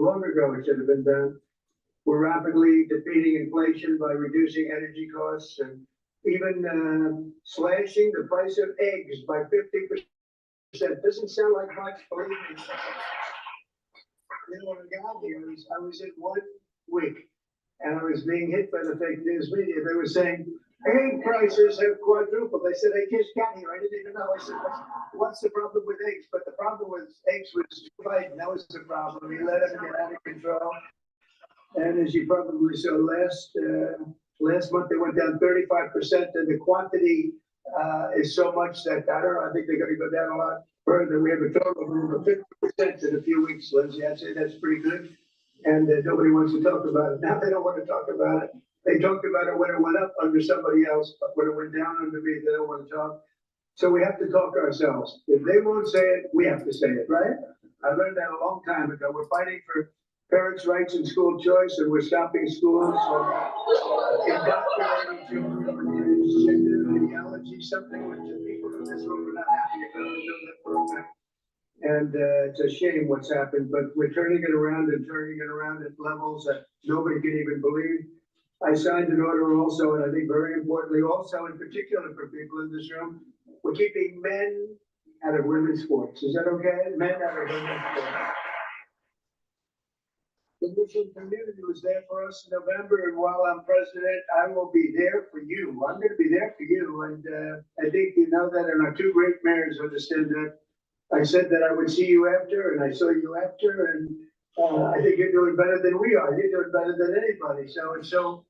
long ago it should have been done. We're rapidly defeating inflation by reducing energy costs and even slashing the price of eggs by 50%. Doesn't sound like much, believe me. Then when I got here, I was in 1 week, and I was being hit by the fake news media. They were saying, egg prices have quadrupled. They said, I just got here. I didn't even know. I said, what's the problem with eggs? But the problem with eggs was Biden. That was the problem. He let them get out of control. And as you probably saw last month, they went down 35%, and the quantity is so much that I think they're going to go down a lot further. We have a total of over 50% in a few weeks, Lindsay. I'd say that's pretty good. And nobody wants to talk about it. Now they don't want to talk about it. They talked about it when it went up under somebody else, but when it went down under me, they don't want to talk. So we have to talk ourselves. If they won't say it, we have to say it, right? I learned that a long time ago. We're fighting for parents' rights and school choice, and we're stopping schools from indoctrinating children with gender ideology, something which the people in this room are not happy about. I know that for a fact. And it's a shame what's happened, but we're turning it around and turning it around at levels that nobody can even believe. I signed an order also, and I think very importantly, also in particular for people in this room, we're keeping men out of women's sports. Is that okay? Men out of women's sports. The Muslim community was there for us in November, and while I'm president, I will be there for you. I'm going to be there for you, and I think you know that, and our two great mayors understand that. I said that I would see you after, and I saw you after, and I think you're doing better than we are. You're doing better than anybody. So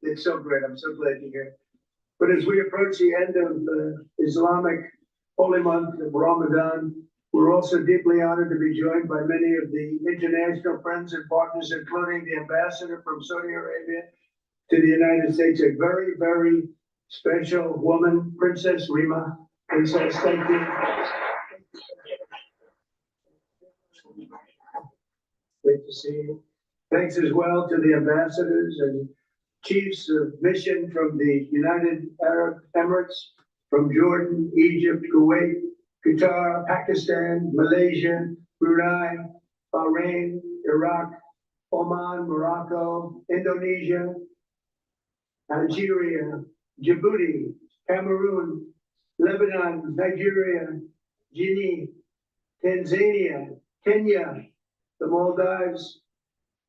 it's so great. I'm so glad you're here. But as we approach the end of the Islamic holy month of Ramadan, we're also deeply honored to be joined by many of the international friends and partners, including the ambassador from Saudi Arabia to the United States, a very, very special woman, Princess Rima. Princess, thank you. Great to see you. Thanks as well to the ambassadors and chiefs of mission from the United Arab Emirates, from Jordan, Egypt, Kuwait, Qatar, Pakistan, Malaysia, Brunei, Bahrain, Iraq, Oman, Morocco, Indonesia, Algeria, Djibouti, Cameroon, Lebanon, Nigeria, Guinea, Tanzania, Kenya, the Maldives,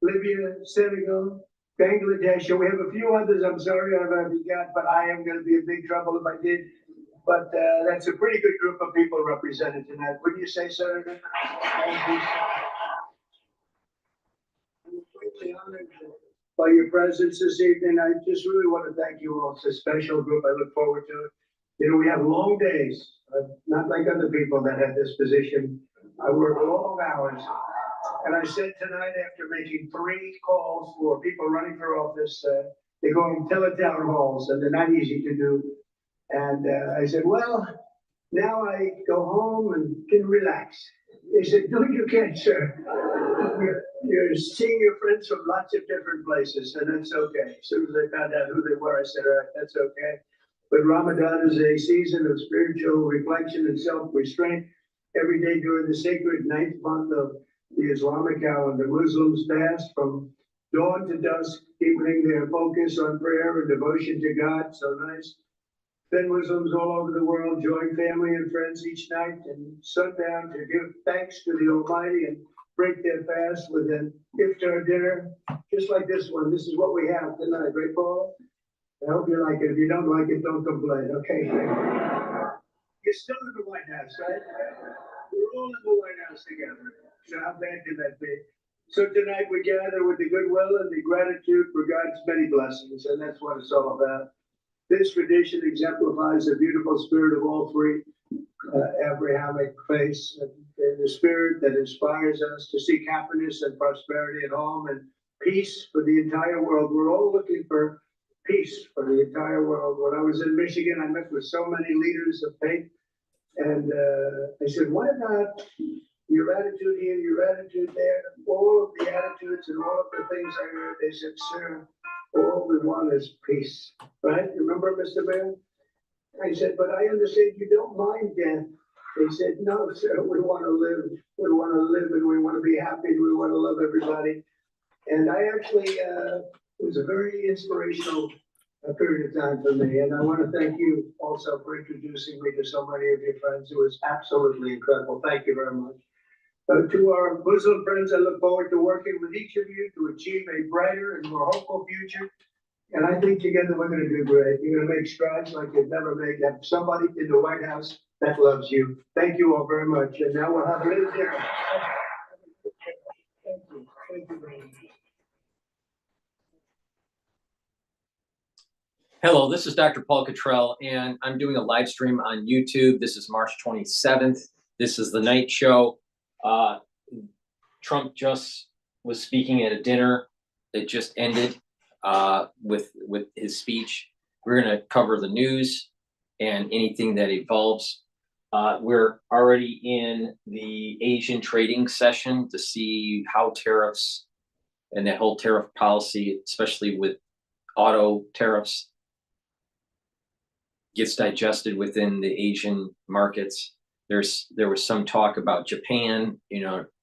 Libya, Senegal, Bangladesh, and we have a few others. I'm sorry I've forgot, but I am going to be in big trouble if I did. But that's a pretty good group of people represented tonight. Wouldn't you say, Senator? Thank you. I'm greatly honored by your presence this evening. I just really want to thank you all. It's a special group. I look forward to it. You know, we have long days, not like other people that have this position. I work long hours. And I said tonight, after making 3 calls for people running for office, they go and teletown halls, and they're not easy to do. And I said, well, now I go home and can relax. They said, no, you can't, sir. You're seeing your friends from lots of different places, and that's okay. As soon as I found out who they were, I said, all right, that's okay. But Ramadan is a season of spiritual reflection and self-restraint. Every day during the sacred 9th month of the Islamic calendar, Muslims fast from dawn to dusk, keeping their focus on prayer and devotion to God. So nice. Then Muslims all over the world join family and friends each night and sundown to give thanks to the Almighty and break their fast with an IFTAR dinner, just like this one. This is what we have tonight, right, Paul? I hope you like it. If you don't like it, don't complain, okay? You're still in the White House, right? We're all in the White House together. So how bad can that be? So tonight we gather with the goodwill and the gratitude for God's many blessings, and that's what it's all about. This tradition exemplifies the beautiful spirit of all 3 Abrahamic faiths, and the spirit that inspires us to seek happiness and prosperity at home and peace for the entire world. We're all looking for peace for the entire world. When I was in Michigan, I met with so many leaders of faith, and I said, what about your attitude here, your attitude there, all of the attitudes and all of the things I heard? They said, sir, all we want is peace, right? You remember, Mr. Mayor? I said, but I understand you don't mind death. They said, no, sir, we want to live. We want to live, and we want to be happy, and we want to love everybody. And I actually, it was a very inspirational period of time for me. And I want to thank you also for introducing me to so many of your friends. It was absolutely incredible. Thank you very much. To our Muslim friends, I look forward to working with each of you to achieve a brighter and more hopeful future. And I think together we're going to do great. You're going to make strides like you've never made. Have somebody in the White House that loves you. Thank you all very much. And now we'll have a little dinner. Thank you. Thank you very much. Hello, this is Dr. Paul Cottrell, and I'm doing a live stream on YouTube. This is March 27th. This is the night show. Trump just was speaking at a dinner that just ended with his speech. We're going to cover the news and anything that evolves. We're already in the Asian trading session to see how tariffs and the whole tariff policy, especially with auto tariffs, gets digested within the Asian markets. There was some talk about Japan,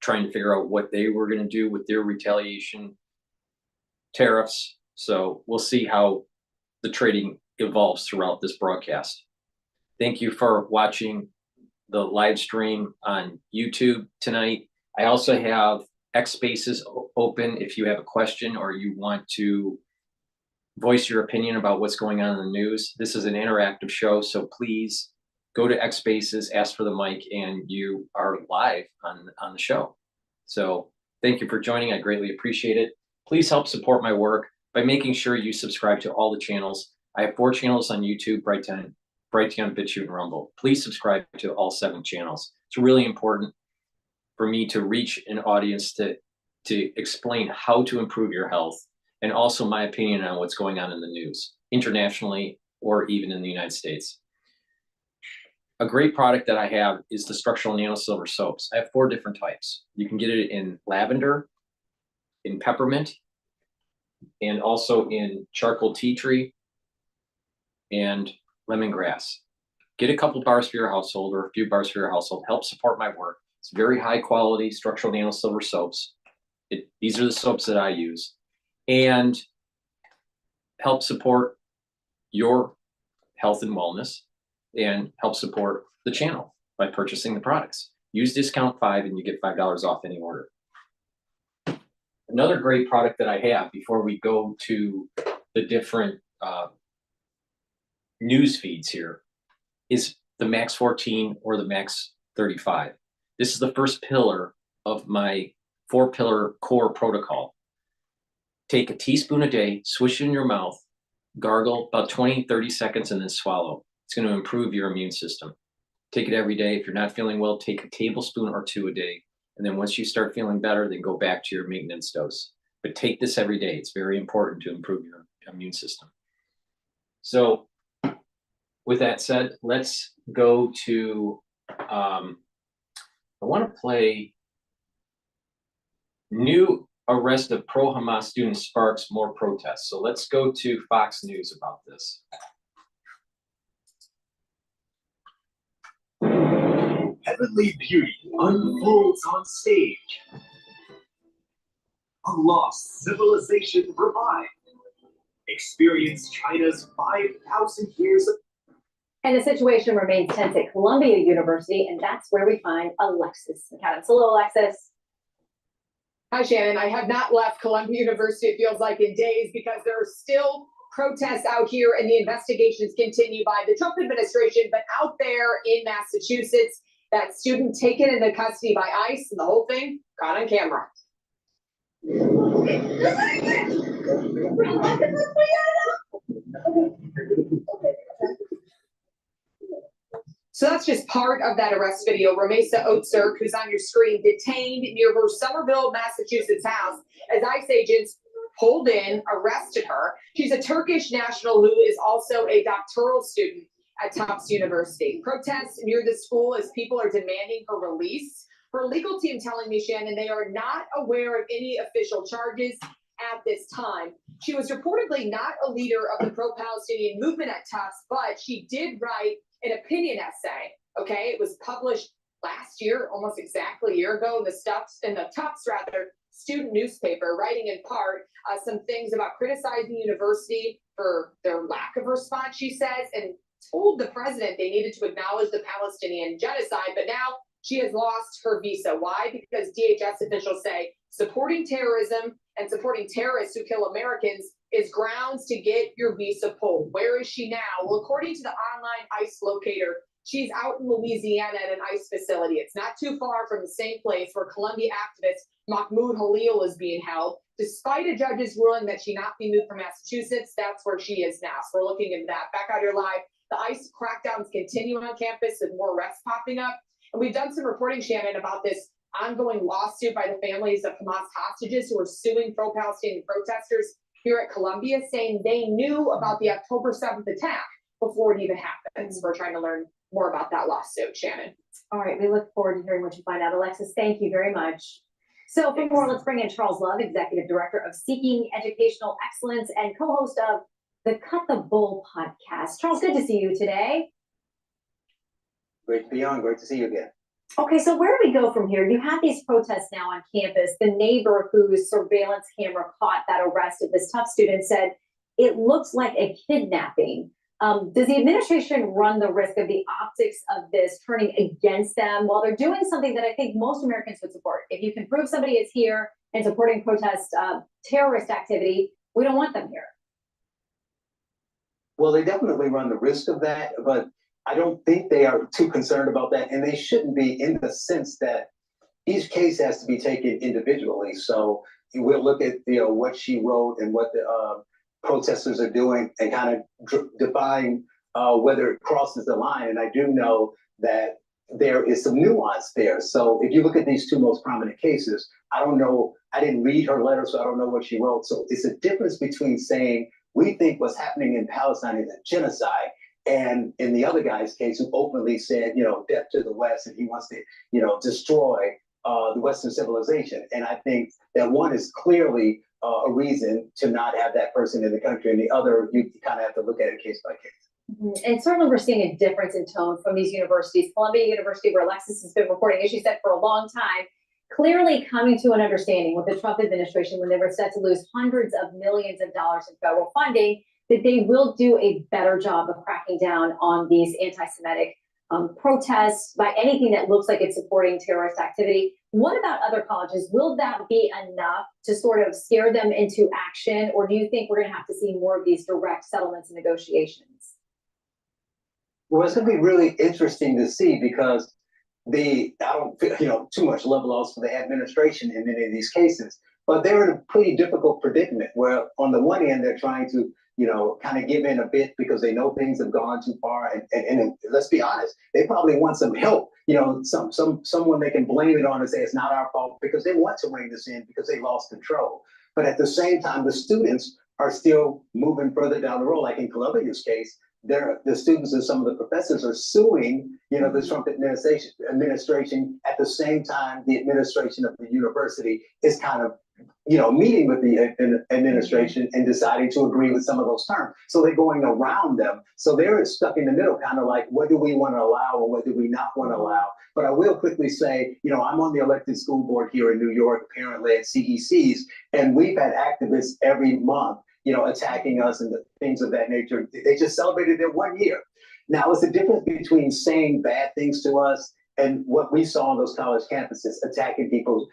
trying to figure out what they were going to do with their retaliation tariffs. So we'll see how the trading evolves throughout this broadcast. Thank you for watching the live stream on YouTube tonight. I also have X Spaces open if you have a question or you want to voice your opinion about what's going on in the news. This is an interactive show, so please go to X Spaces, ask for the mic, and you are live on the show. So thank you for joining. I greatly appreciate it. Please help support my work by making sure you subscribe to all the channels. I have 4 channels on YouTube, Brighteon, Bitchute, and Rumble. Please subscribe to all 7 channels. It's really important for me to reach an audience to explain how to improve your health, and also my opinion on what's going on in the news, internationally or even in the United States. A great product that I have is the structural nano silver soaps. I have 4 different types. You can get it in lavender, in peppermint, and also in charcoal tea tree and lemongrass. Get a couple bars for your household or a few bars for your household. Help support my work. It's very high quality structural nano silver soaps. These are the soaps that I use. And help support your health and wellness and help support the channel by purchasing the products. Use discount 5 and you get $5 off any order. Another great product that I have before we go to the different news feeds here is the Max 14 or the Max 35. This is the first pillar of my 4-pillar core protocol. Take a teaspoon a day, swish it in your mouth, gargle about 20-30 seconds, and then swallow. It's going to improve your immune system. Take it every day. If you're not feeling well, take a tablespoon or 2 a day. And then once you start feeling better, then go back to your maintenance dose. But take this every day. It's very important to improve your immune system. So with that said, let's go to, I want to play new arrest of pro-Hamas student sparks more protests. So let's go to Fox News about this. Heavenly beauty unfolds on stage. A lost civilization revived. Experience China's 5,000 years of... And the situation remains tense at Columbia University, and that's where we find Alexis McAdams. Hello, Alexis. Hi, Shannon. I have not left Columbia University, it feels like, in days, because there are still protests out here and the investigations continue by the Trump administration. But out there in Massachusetts, that student taken into custody by ICE and the whole thing caught on camera. So that's just part of that arrest video. Ramesa Otzerk, who's on your screen, detained near her Somerville, Massachusetts house as ICE agents pulled in, arrested her. She's a Turkish national who is also a doctoral student at Tufts University. Protests near the school as people are demanding her release. Her legal team telling me, Shannon, they are not aware of any official charges at this time. She was reportedly not a leader of the pro-Palestinian movement at Tufts, but she did write an opinion essay. Okay, it was published last year, almost exactly a year ago, in the Tufts student newspaper, writing in part some things about criticizing the university for their lack of response, she says, and told the president they needed to acknowledge the Palestinian genocide, but now she has lost her visa. Why? Because DHS officials say supporting terrorism and supporting terrorists who kill Americans is grounds to get your visa pulled. Where is she now? Well, according to the online ICE locator, she's out in Louisiana at an ICE facility. It's not too far from the same place where Columbia activist Mahmoud Halil is being held. Despite a judge's ruling that she not be moved from Massachusetts, that's where she is now. So we're looking into that. Back out here live. The ICE crackdowns continue on campus with more arrests popping up. And we've done some reporting, Shannon, about this ongoing lawsuit by the families of Hamas hostages who are suing pro-Palestinian protesters here at Columbia, saying they knew about the October 7th attack before it even happened. So we're trying to learn more about that lawsuit, Shannon. All right, we look forward to hearing what you find out. Alexis, thank you very much. So for more, let's bring in Charles Love, Executive Director of Seeking Educational Excellence and co-host of the Cut the Bull podcast. Charles, good to see you today. Great to be on. Great to see you again. Okay, so where do we go from here? You have these protests now on campus. The neighbor whose surveillance camera caught that arrest of this Tufts student said it looks like a kidnapping. Does the administration run the risk of the optics of this turning against them while they're doing something that I think most Americans would support? If you can prove somebody is here and supporting protest terrorist activity, we don't want them here. Well, they definitely run the risk of that, but I don't think they are too concerned about that, and they shouldn't be, in the sense that each case has to be taken individually. So we'll look at what she wrote and what the protesters are doing, and kind of define whether it crosses the line. And I do know that there is some nuance there. So if you look at these two most prominent cases, I don't know, I didn't read her letter, so I don't know what she wrote. So it's a difference between saying we think what's happening in Palestine is a genocide, and in the other guy's case, who openly said, death to the West, and he wants to, destroy the Western civilization. And I think that one is clearly a reason to not have that person in the country, and the other, you kind of have to look at it case by case. And certainly we're seeing a difference in tone from these universities. Columbia University, where Alexis has been reporting, as she said, for a long time, clearly coming to an understanding with the Trump administration when they were set to lose hundreds of millions of dollars in federal funding, that they will do a better job of cracking down on these anti-Semitic protests by anything that looks like it's supporting terrorist activity. What about other colleges? Will that be enough to sort of scare them into action, or do you think we're going to have to see more of these direct settlements and negotiations? Well, it's going to be really interesting to see, because I don't feel, too much love lost for the administration in many of these cases, but they're in a pretty difficult predicament where on the one hand, they're trying to, kind of give in a bit because they know things have gone too far. And let's be honest, they probably want some help, someone they can blame it on and say it's not our fault, because they want to rein this in because they lost control. But at the same time, the students are still moving further down the road. Like in Columbia's case, the students and some of the professors are suing, the Trump administration at the same time the administration of the university is kind of, meeting with the administration and deciding to agree with some of those terms. So they're going around them. So they're stuck in the middle, kind of like, what do we want to allow or what do we not want to allow? But I will quickly say, I'm on the elected school board here in New York, apparently at CECs, and we've had activists every month, attacking us and things of that nature. They just celebrated their 1 year. Now, it's the difference between saying bad things to us and what we saw on those college campuses, attacking people,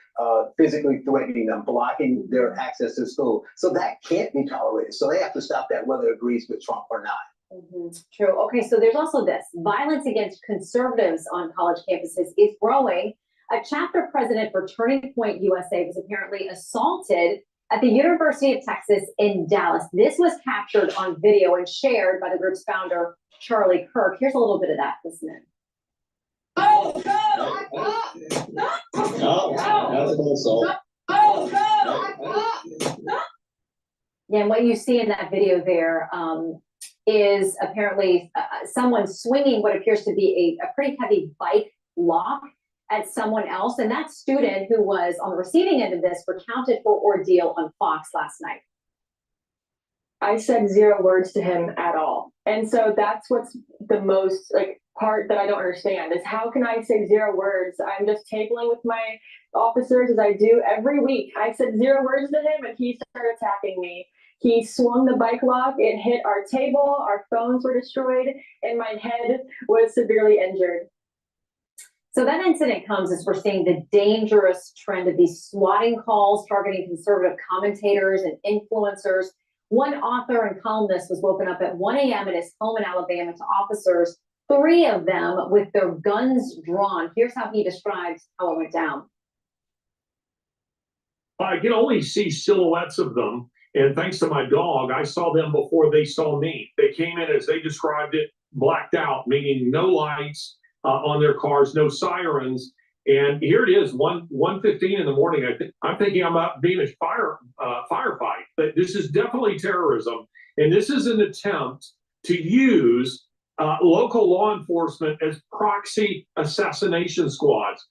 physically threatening them, blocking their access to school. So that can't be tolerated. So they have to stop that, whether it agrees with Trump or not. True. Okay, so there's also this. Violence against conservatives on college campuses is growing. A chapter president for Turning Point USA was apparently assaulted at the University of Texas in Dallas. This was captured on video and shared by the group's founder, Charlie Kirk. Here's a little bit of that. Listen in. Oh, no! No, that's an assault. Yeah, and what you see in that video there is apparently someone swinging what appears to be a pretty heavy bike lock at someone else. And that student who was on the receiving end of this recounted for Ordeal on Fox last night. I said 0 words to him at all. And so that's what's the most like part that I don't understand is how can I say 0 words? I'm just tabling with my officers as I do every week. I said 0 words to him and he started attacking me. He swung the bike lock, it hit our table, our phones were destroyed, and my head was severely injured. So that incident comes as we're seeing the dangerous trend of these swatting calls targeting conservative commentators and influencers. One author and columnist was woken up at 1 a.m. at his home in Alabama to officers, 3 of them with their guns drawn. Here's how he describes how it went down. I can only see silhouettes of them. And thanks to my dog, I saw them before they saw me. They came in, as they described it, blacked out, meaning no lights on their cars, no sirens. And here it is, 1:15 in the morning. I'm thinking I'm about being a firefight. But this is definitely terrorism. And this is an attempt to use local law enforcement as proxy assassination squads.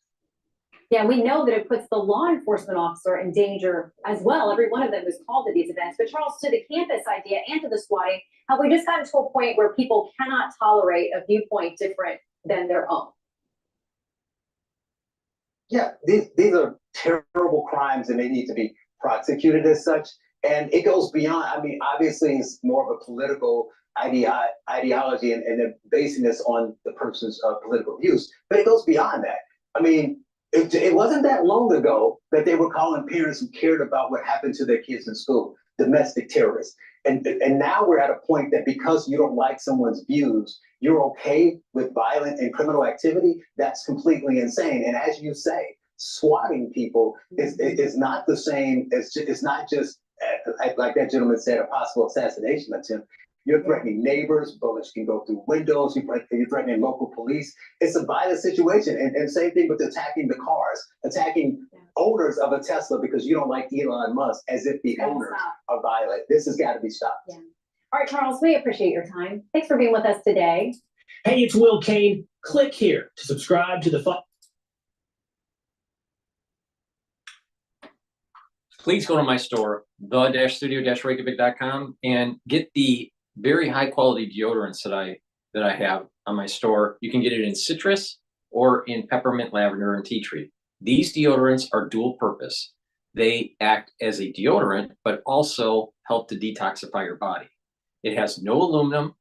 Yeah, we know that it puts the law enforcement officer in danger as well. Every one of them is called to these events. But Charles, to the campus idea and to the swatting, have we just gotten to a point where people cannot tolerate a viewpoint different than their own? Yeah, these are terrible crimes and they need to be prosecuted as such. And it goes beyond, I mean, obviously it's more of a political ideology and they're basing this on the person's political views, but it goes beyond that. I mean, it wasn't that long ago that they were calling parents who cared about what happened to their kids in school domestic terrorists. And now we're at a point that because you don't like someone's views, you're okay with violent and criminal activity. That's completely insane. And as you say, swatting people is not the same as, it's not just, like that gentleman said, a possible assassination attempt. You're threatening neighbors, bullets can go through windows, you're threatening local police. It's a violent situation. And same thing with attacking the cars, attacking owners of a Tesla because you don't like Elon Musk, as if the owners are violent. This has got to be stopped. Yeah. All right, Charles, we appreciate your time. Thanks for being with us today. Hey, it's Will Kane. Click here to subscribe to the Please go to my store, the-studio-reykjavik.com, and get the very high quality deodorants that I have on my store. You can get it in citrus or in peppermint, lavender, and tea tree. These deodorants are dual purpose. They act as a deodorant, but also help to detoxify your body. It has no aluminum,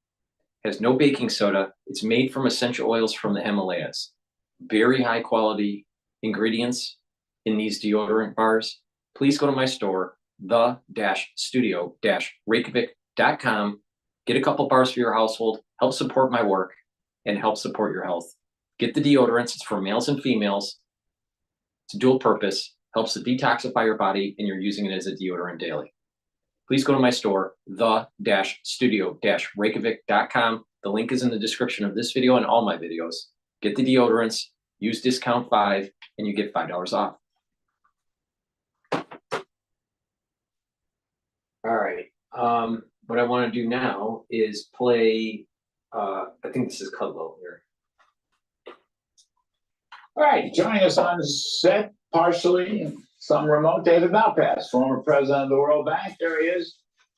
has no baking soda. It's made from essential oils from the Himalayas. Very high quality ingredients in these deodorant bars. Please go to my store, the-studio-reykjavik.com. Get a couple bars for your household, help support my work, and help support your health. Get the deodorants. It's for males and females. It's dual purpose, helps to detoxify your body, and you're using it as a deodorant daily. Please go to my store, the-studio-reykjavik.com. The link is in the description of this video and all my videos. Get the deodorants, use discount 5, and you get $5 off. All right. What I want to do now is play, I think this is Cottrell here. All right, joining us on set, partially, some remote, David Malpass, former president of the World Bank. There he is.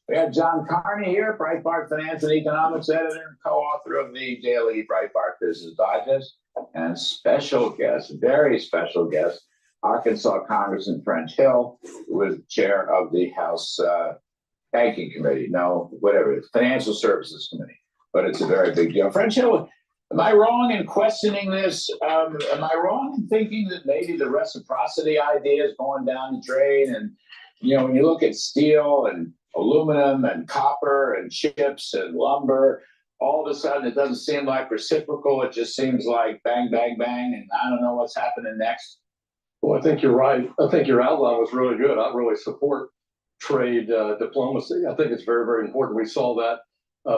We have John Carney here, Breitbart Finance and Economics editor and co-author of the daily Breitbart Business Digest. And special guest, very special guest, Arkansas Congressman French Hill, who is chair of the House Banking Committee. No, whatever it is, Financial Services Committee. But it's a very big deal. French Hill, am I wrong in questioning this? Am I wrong in thinking that maybe the reciprocity idea is going down the drain? And, you know, when you look at steel and aluminum and copper and chips and lumber, all of a sudden it doesn't seem like reciprocal. It just seems like bang, bang, bang. And I don't know what's happening next. Well, I think you're right. I think your outline was really good. I really support trade diplomacy. I think it's very, very important. We saw that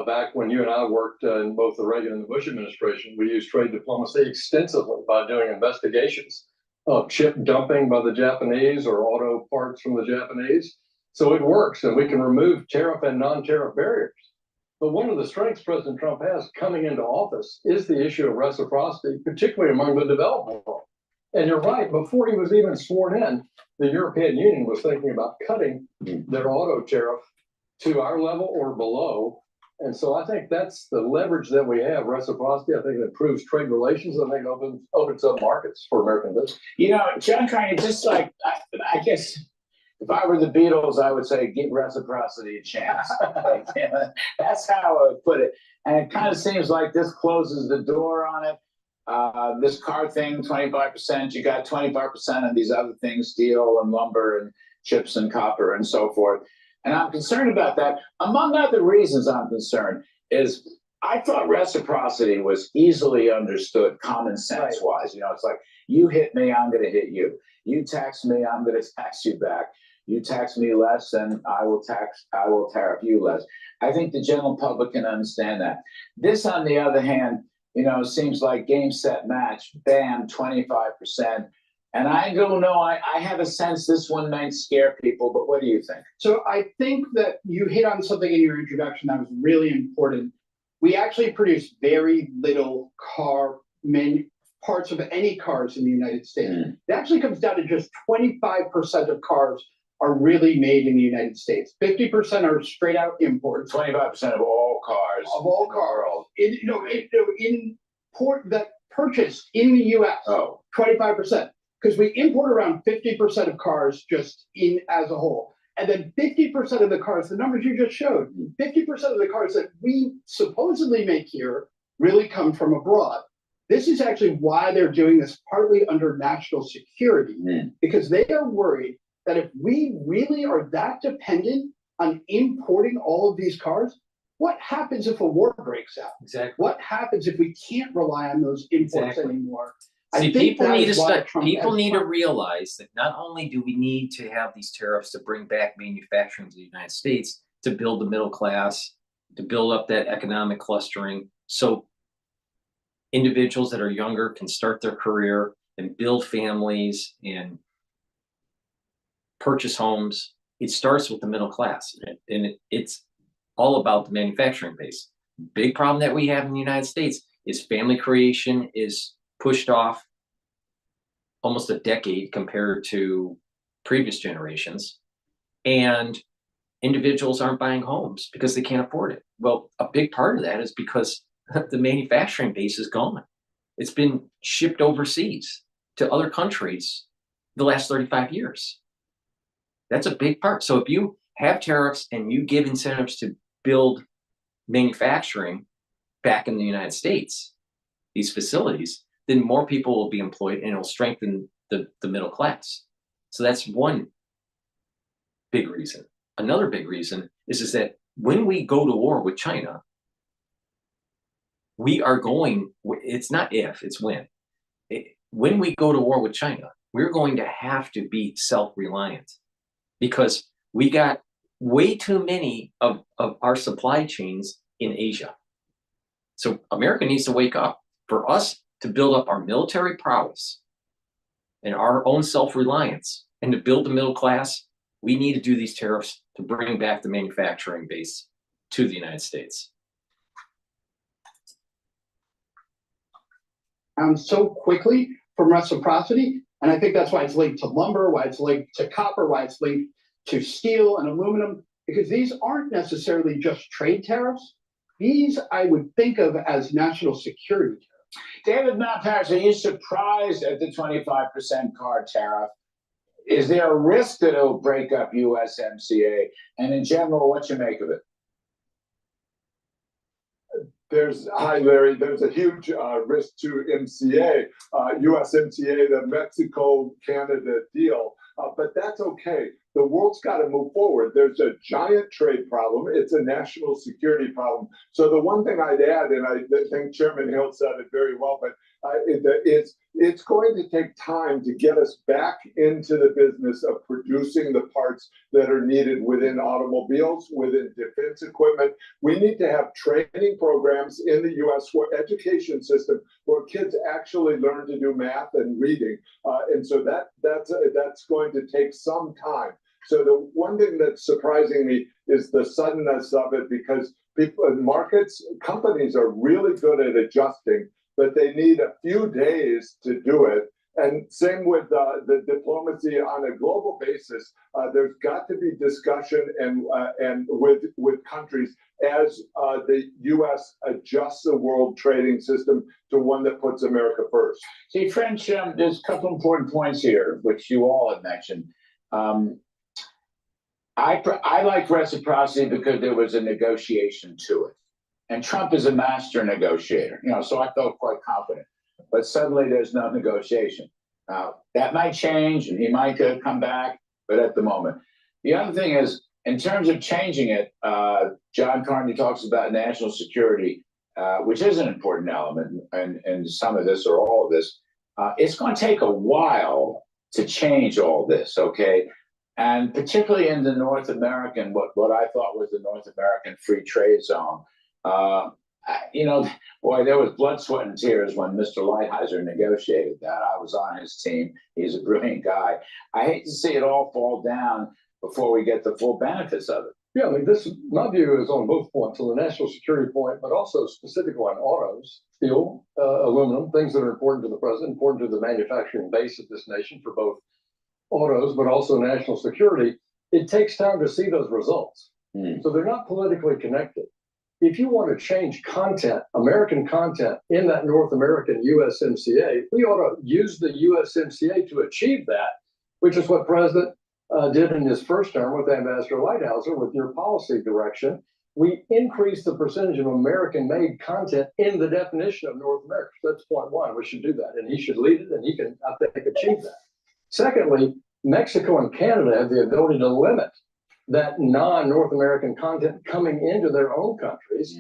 back when you and I worked in both the Reagan and the Bush administration. We used trade diplomacy extensively by doing investigations of chip dumping by the Japanese or auto parts from the Japanese. So it works, and we can remove tariff and non-tariff barriers. But one of the strengths President Trump has coming into office is the issue of reciprocity, particularly among the developed world. And you're right, before he was even sworn in, the European Union was thinking about cutting their auto tariff to our level or below. And so I think that's the leverage that we have, reciprocity. I think it improves trade relations. I think it opens up markets for American business. You know, John Carney, just like, I guess if I were the Beatles, I would say give reciprocity a chance. That's how I would put it. And it kind of seems like this closes the door on it. This car thing, 25%, you got 25% of these other things, steel and lumber and chips and copper and so forth. And I'm concerned about that. Among other reasons I'm concerned is I thought reciprocity was easily understood, common sense wise. You know, it's like, you hit me, I'm going to hit you. You tax me, I'm going to tax you back. You tax me less, and I will tariff you less. I think the general public can understand that. This, on the other hand, you know, seems like game, set, match, bam, 25%. And I don't know, I have a sense this one might scare people, but what do you think? So I think that you hit on something in your introduction that was really important. We actually produce very little parts of any cars in the United States. It actually comes down to just 25% of cars are really made in the United States. 50% are straight out imports. 25% of all cars. Of all cars. That purchased in the US, 25%. Because we import around 50% of cars just in as a whole. And then 50% of the cars, the numbers you just showed, 50% of the cars that we supposedly make here really come from abroad. This is actually why they're doing this partly under national security, because they are worried that if we really are that dependent on importing all of these cars, what happens if a war breaks out? Exactly. What happens if we can't rely on those imports anymore? See, people need to realize that not only do we need to have these tariffs to bring back manufacturing to the United States, to build the middle class, to build up that economic clustering, so individuals that are younger can start their career and build families and purchase homes. It starts with the middle class, and it's all about the manufacturing base. Big problem that we have in the United States is family creation is pushed off almost a decade compared to previous generations, and individuals aren't buying homes because they can't afford it. Well, a big part of that is because the manufacturing base is gone. It's been shipped overseas to other countries the last 35 years. That's a big part. So if you have tariffs and you give incentives to build manufacturing back in the United States, these facilities, then more people will be employed and it'll strengthen the middle class. So that's one big reason. Another big reason is that when we go to war with China, we are going, it's not if, it's when. When we go to war with China, we're going to have to be self-reliant because we got way too many of our supply chains in Asia. So America needs to wake up. For us to build up our military prowess and our own self-reliance and to build the middle class, we need to do these tariffs to bring back the manufacturing base to the United States. So quickly from reciprocity, and I think that's why it's linked to lumber, why it's linked to copper, why it's linked to steel and aluminum, because these aren't necessarily just trade tariffs. These I would think of as national security tariffs. David Malpass, are you surprised at the 25% car tariff? Is there a risk that it'll break up USMCA? And in general, what you make of it? Hi, Larry. There's a huge risk to MCA, USMCA, the Mexico-Canada deal. But that's okay. The world's got to move forward. There's a giant trade problem. It's a national security problem. So the one thing I'd add, and I think Chairman Hill said it very well, but it's going to take time to get us back into the business of producing the parts that are needed within automobiles, within defense equipment. We need to have training programs in the U.S. education system where kids actually learn to do math and reading. And so that's going to take some time. So the one thing that's surprising me is the suddenness of it, because companies are really good at adjusting, but they need a few days to do it. And same with the diplomacy on a global basis. There's got to be discussion and with countries as the U.S. adjusts the world trading system to one that puts America first. See, French, there's a couple important points here, which you all have mentioned. I like reciprocity because there was a negotiation to it. And Trump is a master negotiator, so I felt quite confident. But suddenly there's no negotiation. That might change and he might come back, but at the moment. The other thing is, in terms of changing it, John Carney talks about national security, which is an important element in some of this or all of this. It's going to take a while to change all this, okay? And particularly in the North American, what I thought was the North American free trade zone. Boy, there was blood, sweat, and tears when Mr. Lighthizer negotiated that. I was on his team. He's a brilliant guy. I hate to see it all fall down before we get the full benefits of it. Yeah, I mean, my view is on both points, on the national security point, but also specifically on autos, steel, aluminum, things that are important to the president, important to the manufacturing base of this nation for both autos, but also national security. It takes time to see those results. So they're not politically connected. If you want to change content, American content in that North American USMCA, we ought to use the USMCA to achieve that, which is what President did in his first term with Ambassador Lighthizer with your policy direction. We increased the percentage of American-made content in the definition of North America. So that's point one. We should do that, and he should lead it, and he can, I think, achieve that. Secondly, Mexico and Canada have the ability to limit that non-North American content coming into their own countries,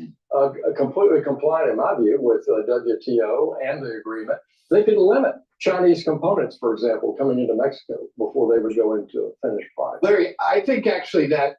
completely compliant, in my view, with WTO and the agreement. They could limit Chinese components, for example, coming into Mexico before they would go into a finished product. Larry, I think actually that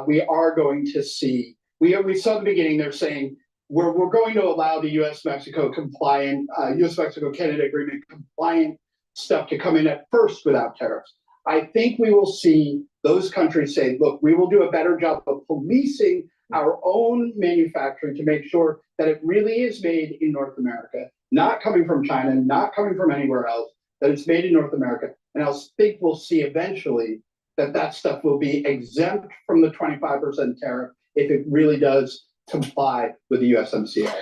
we are going to see, we saw at the beginning, they're saying we're going to allow the US-Mexico compliant, US-Mexico-Canada agreement compliant stuff to come in at first without tariffs. I think we will see those countries say, look, we will do a better job of policing our own manufacturing to make sure that it really is made in North America, not coming from China, not coming from anywhere else, that it's made in North America. And I think we'll see eventually that stuff will be exempt from the 25% tariff if it really does comply with the USMCA.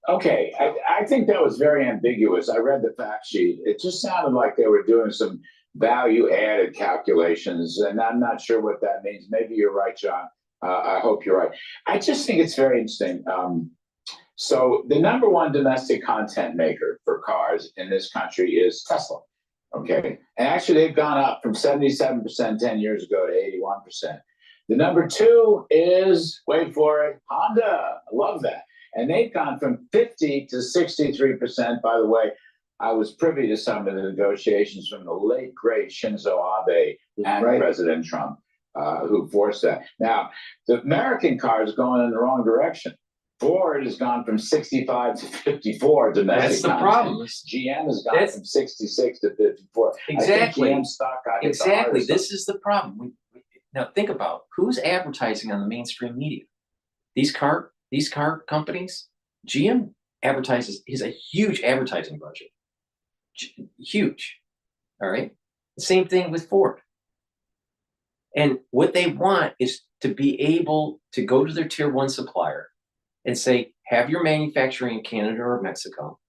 Okay, I think that was very ambiguous. I read the fact sheet. It just sounded like they were doing some value-added calculations, and I'm not sure what that means. Maybe you're right, John. I hope you're right. I just think it's very interesting. So the number one domestic content maker for cars in this country is Tesla. Okay, and actually they've gone up from 77% 10 years ago to 81%. The number two is, wait for it, Honda. I love that. And they've gone from 50 to 63%. By the way, I was privy to some of the negotiations from the late, great Shinzo Abe and President Trump, who forced that. Now, the American car is going in the wrong direction. Ford has gone from 65 to 54 domestic. That's the content. problem. GM has gone from 66 to 54. Exactly. I think GM stock got exactly. This is the problem. Now think about who's advertising on the mainstream media. These car companies. GM advertises. Is a huge advertising budget. Huge. All right. The same thing with Ford. And what they want is to be able to go to their tier one supplier and say, have your manufacturing in Canada or Mexico.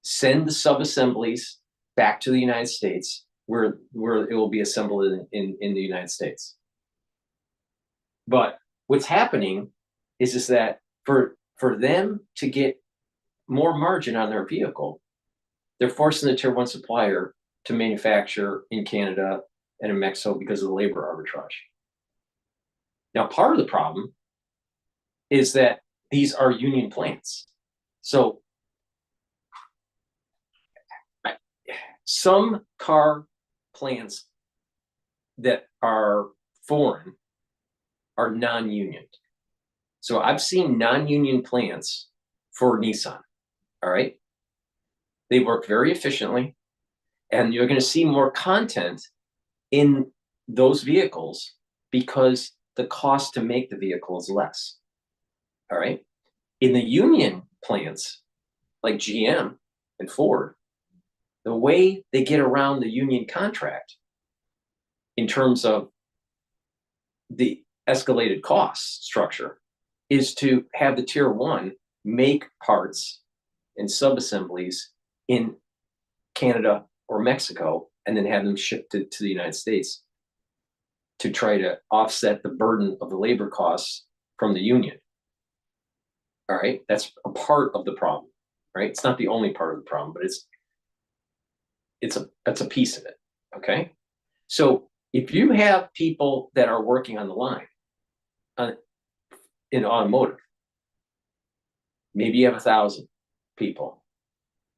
Send the sub-assemblies back to the United States where it will be assembled in the United States. But what's happening is that for them to get more margin on their vehicle, they're forcing the tier one supplier to manufacture in Canada and in Mexico because of the labor arbitrage. Now, part of the problem is that these are union plants. So some car plants that are foreign are non-union. So I've seen non-union plants for Nissan, all right? They work very efficiently, and you're going to see more content in those vehicles because the cost to make the vehicle is less. All right. In the union plants like GM, and Ford, the way they get around the union contract in terms of the escalated cost structure is to have the tier one make parts and sub-assemblies in Canada or Mexico and then have them shipped to the United States to try to offset the burden of the labor costs from the union. All right, that's a part of the problem, right? It's not the only part of the problem, but it's a piece of it, okay? So if you have people that are working on the line in automotive, maybe you have 1,000 people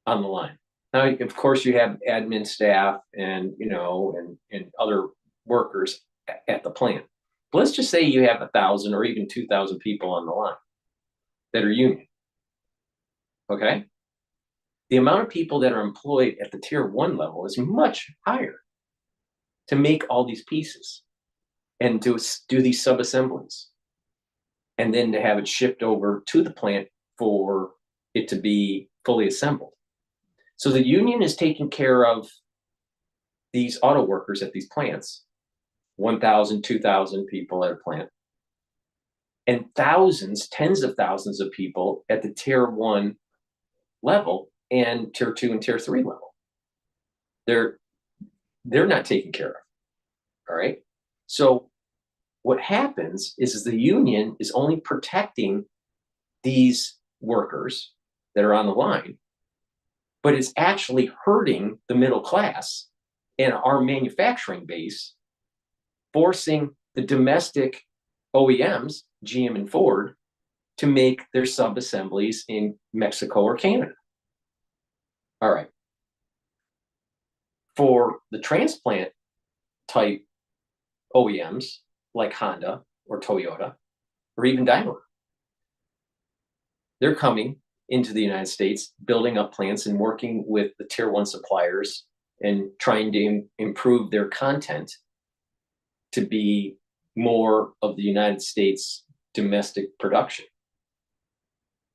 on the line. Now, of course, you have admin staff and, you know, and other workers at the plant. But let's just say you have 1,000 or even 2,000 people on the line that are union, okay? The amount of people that are employed at the tier one level is much higher to make all these pieces and to do these sub-assemblies and then to have it shipped over to the plant for it to be fully assembled. So the union is taking care of these auto workers at these plants, 1,000, 2,000 people at a plant, and thousands, tens of thousands of people at the tier one level and tier two and tier three level. They're not taken care of, all right? So what happens is the union is only protecting these workers that are on the line, but it's actually hurting the middle class and our manufacturing base, forcing the domestic OEMs, GM and Ford, to make their sub-assemblies in Mexico or Canada. All right. For the transplant type OEMs like Honda or Toyota or even Daimler, they're coming into the United States, building up plants and working with the tier one suppliers and trying to improve their content to be more of the United States domestic production.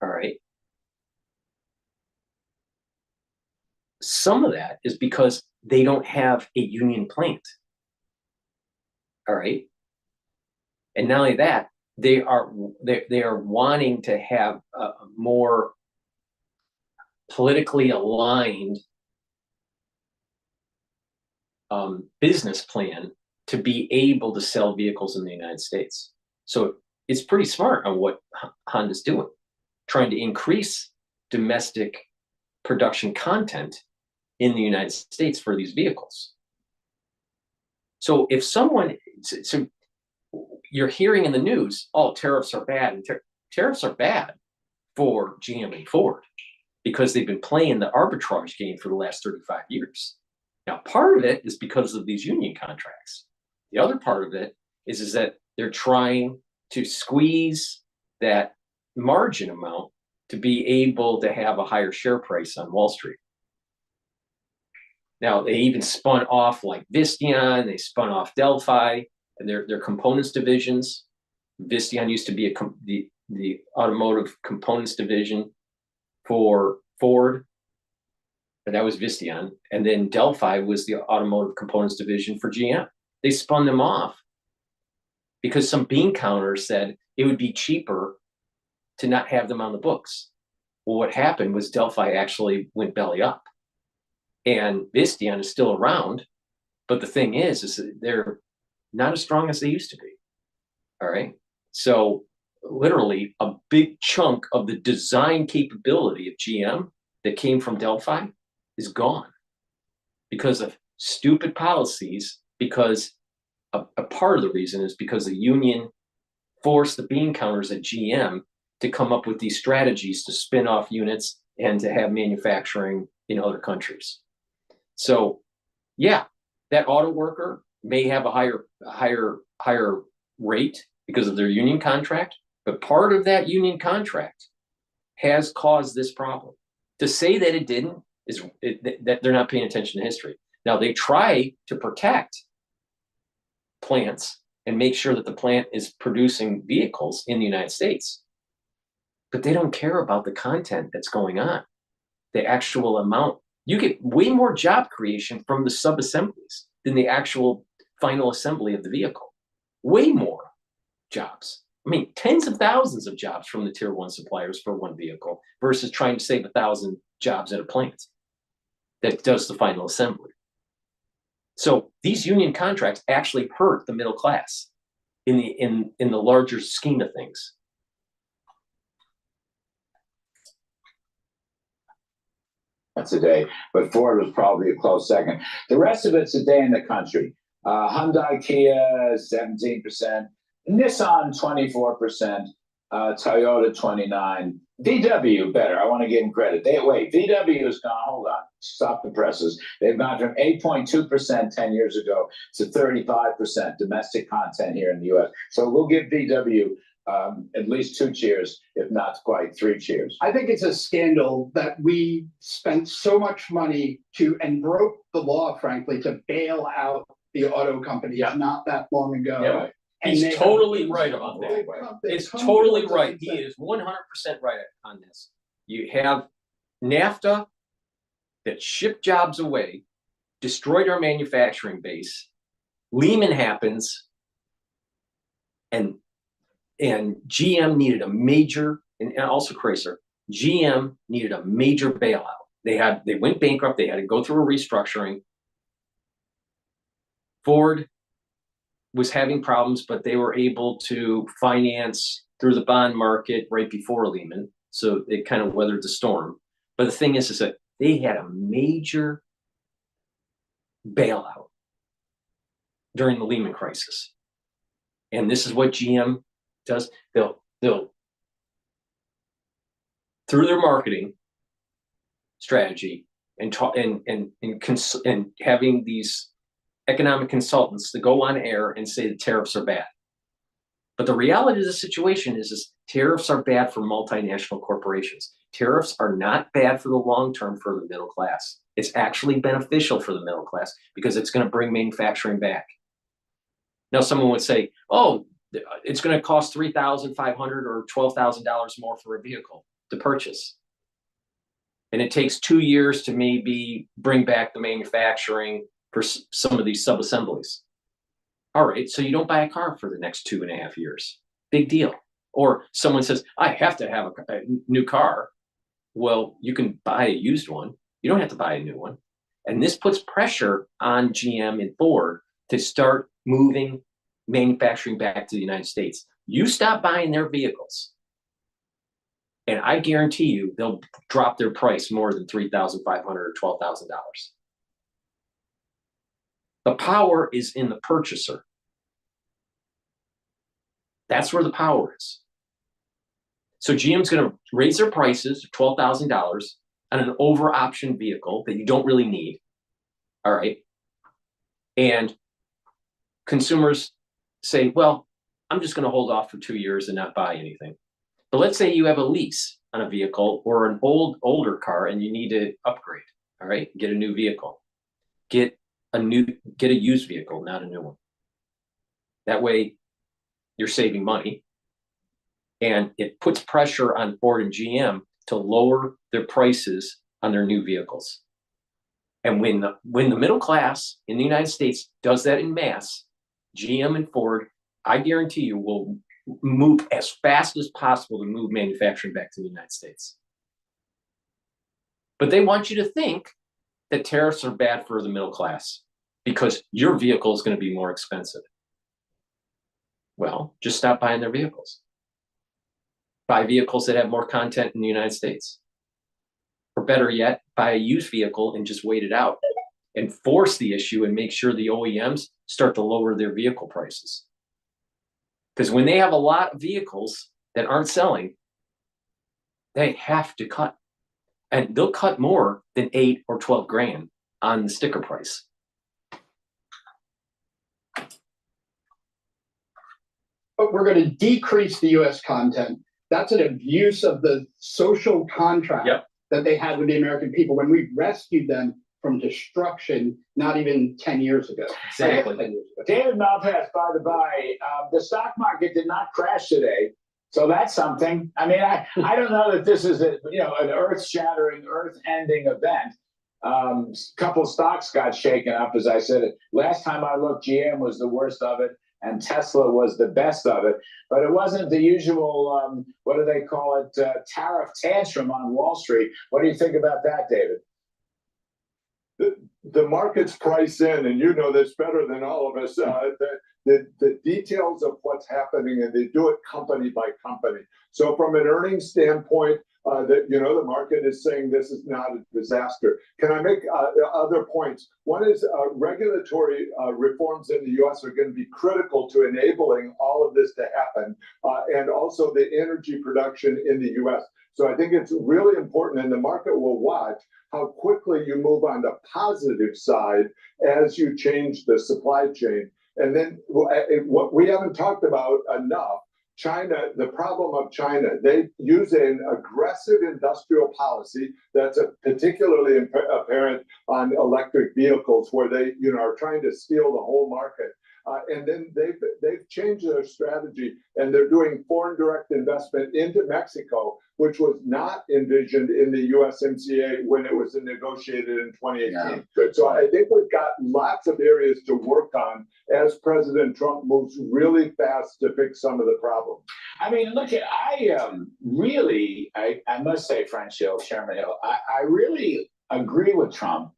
All right. Some of that is because they don't have a union plant. All right. And not only that, they are wanting to have a more politically aligned business plan to be able to sell vehicles in the United States. So it's pretty smart on what Honda's doing, trying to increase domestic production content in the United States for these vehicles. So if someone, so you're hearing in the news, oh, tariffs are bad. And tariffs are bad for GM and Ford because they've been playing the arbitrage game for the last 35 years. Now, part of it is because of these union contracts. The other part of it is that they're trying to squeeze that margin amount to be able to have a higher share price on Wall Street. Now, they even spun off like Visteon, they spun off Delphi, and their components divisions. Visteon used to be the automotive components division for Ford, and that was Visteon. And then Delphi was the automotive components division for GM. They spun them off because some bean counters said it would be cheaper to not have them on the books. Well, what happened was Delphi actually went belly up. And Visteon is still around, but the thing is that they're not as strong as they used to be. All right. So literally a big chunk of the design capability of GM that came from Delphi is gone because of stupid policies, because a part of the reason is because the union forced the bean counters at GM to come up with these strategies to spin off units and to have manufacturing in other countries. So yeah, that auto worker may have a higher rate because of their union contract, but part of that union contract has caused this problem. To say that it didn't is that they're not paying attention to history. Now they try to protect plants and make sure that the plant is producing vehicles in the United States, but they don't care about the content that's going on. the actual amount. You get way more job creation from the sub-assemblies than the actual final assembly of the vehicle. Way more jobs. I mean, tens of thousands of jobs from the tier 1 suppliers for one vehicle versus trying to save 1,000 jobs at a plant that does the final assembly. So these union contracts actually hurt the middle class in the larger scheme of things. That's a day, but Ford was probably a close second. The rest of it's a day in the country. Hyundai, Kia, 17%, Nissan, 24%, Toyota, 29%. VW, better. I want to give them credit. VW has gone, hold on, stop the presses. They've gone from 8.2% 10 years ago to 35% domestic content here in the U.S. So we'll give VW at least 2 cheers, if not quite 3 cheers. I think it's a scandal that we spent so much money to, and broke the law, frankly, to bail out the auto companies not that long ago. Yeah. And He's they totally have- right about that. It's come totally to us right. and He say- is 100% right on this. You have NAFTA that shipped jobs away, destroyed our manufacturing base. Lehman happens, and GM needed a major, and also Chrysler, GM needed a major bailout. They went bankrupt. They had to go through a restructuring. Ford was having problems, but they were able to finance through the bond market right before Lehman. So it kind of weathered the storm. But the thing is that they had a major bailout during the Lehman crisis. And this is what GM does. They'll through their marketing strategy and having these economic consultants to go on air and say the tariffs are bad. But the reality of the situation is tariffs are bad for multinational corporations. Tariffs are not bad for the long term for the middle class. It's actually beneficial for the middle class because it's going to bring manufacturing back. Now, someone would say, oh, it's going to cost $3,500 or $12,000 more for a vehicle to purchase. And it takes 2 years to maybe bring back the manufacturing for some of these sub-assemblies. All right, so you don't buy a car for the next 2.5 years. Big deal. Or someone says, I have to have a new car. Well, you can buy a used one. You don't have to buy a new one. And this puts pressure on GM and Ford to start moving manufacturing back to the United States. You stop buying their vehicles, and I guarantee you they'll drop their price more than $3,500 or $12,000. The power is in the purchaser. That's where the power is. So GM's going to raise their prices to $12,000 on an over-optioned vehicle that you don't really need. All right. And consumers say, well, I'm just going to hold off for 2 years and not buy anything. But let's say you have a lease on a vehicle or an older car and you need to upgrade. All right. Get a new vehicle. Get a used vehicle, not a new one. That way you're saving money, and it puts pressure on Ford and GM to lower their prices on their new vehicles. And when the middle class in the United States does that in mass, GM and Ford, I guarantee you, will move as fast as possible to move manufacturing back to the United States. But they want you to think that tariffs are bad for the middle class because your vehicle is going to be more expensive. Well, just stop buying their vehicles. Buy vehicles that have more content in the United States. Or better yet, buy a used vehicle and just wait it out and force the issue and make sure the OEMs start to lower their vehicle prices. Because when they have a lot of vehicles that aren't selling, they have to cut. And they'll cut more than 8 or 12 grand on the sticker price. But we're going to decrease the U.S. content. That's an abuse of the social contract that they had with the American people when we rescued them from destruction not even 10 years ago. Exactly. David Malpass, by the by, the stock market did not crash today. So that's something. I mean, I don't know that this is an earth-shattering, earth-ending event. Couple stocks got shaken up, as I said. Last time I looked, GM was the worst of it, and Tesla was the best of it. But it wasn't the usual, what do they call it, tariff tantrum on Wall Street. What do you think about that, David? The markets price in, and you know this better than all of us, the details of what's happening, and they do it company by company. So from an earnings standpoint, the market is saying this is not a disaster. Can I make other points? One is regulatory reforms in the U.S. are going to be critical to enabling all of this to happen, and also the energy production in the U.S. So I think it's really important, and the market will watch how quickly you move on the positive side as you change the supply chain. And then what we haven't talked about enough, China, the problem of China, they use an aggressive industrial policy that's particularly apparent on electric vehicles, where they are trying to steal the whole market. And then they've changed their strategy, and they're doing foreign direct investment into Mexico, which was not envisioned in the USMCA when it was negotiated in 2018. Yeah, so I think we've got lots of areas to work on as President Trump moves really fast to fix some of the problems. I mean, look, I must say, French Hill, Chairman Hill, I really agree with Trump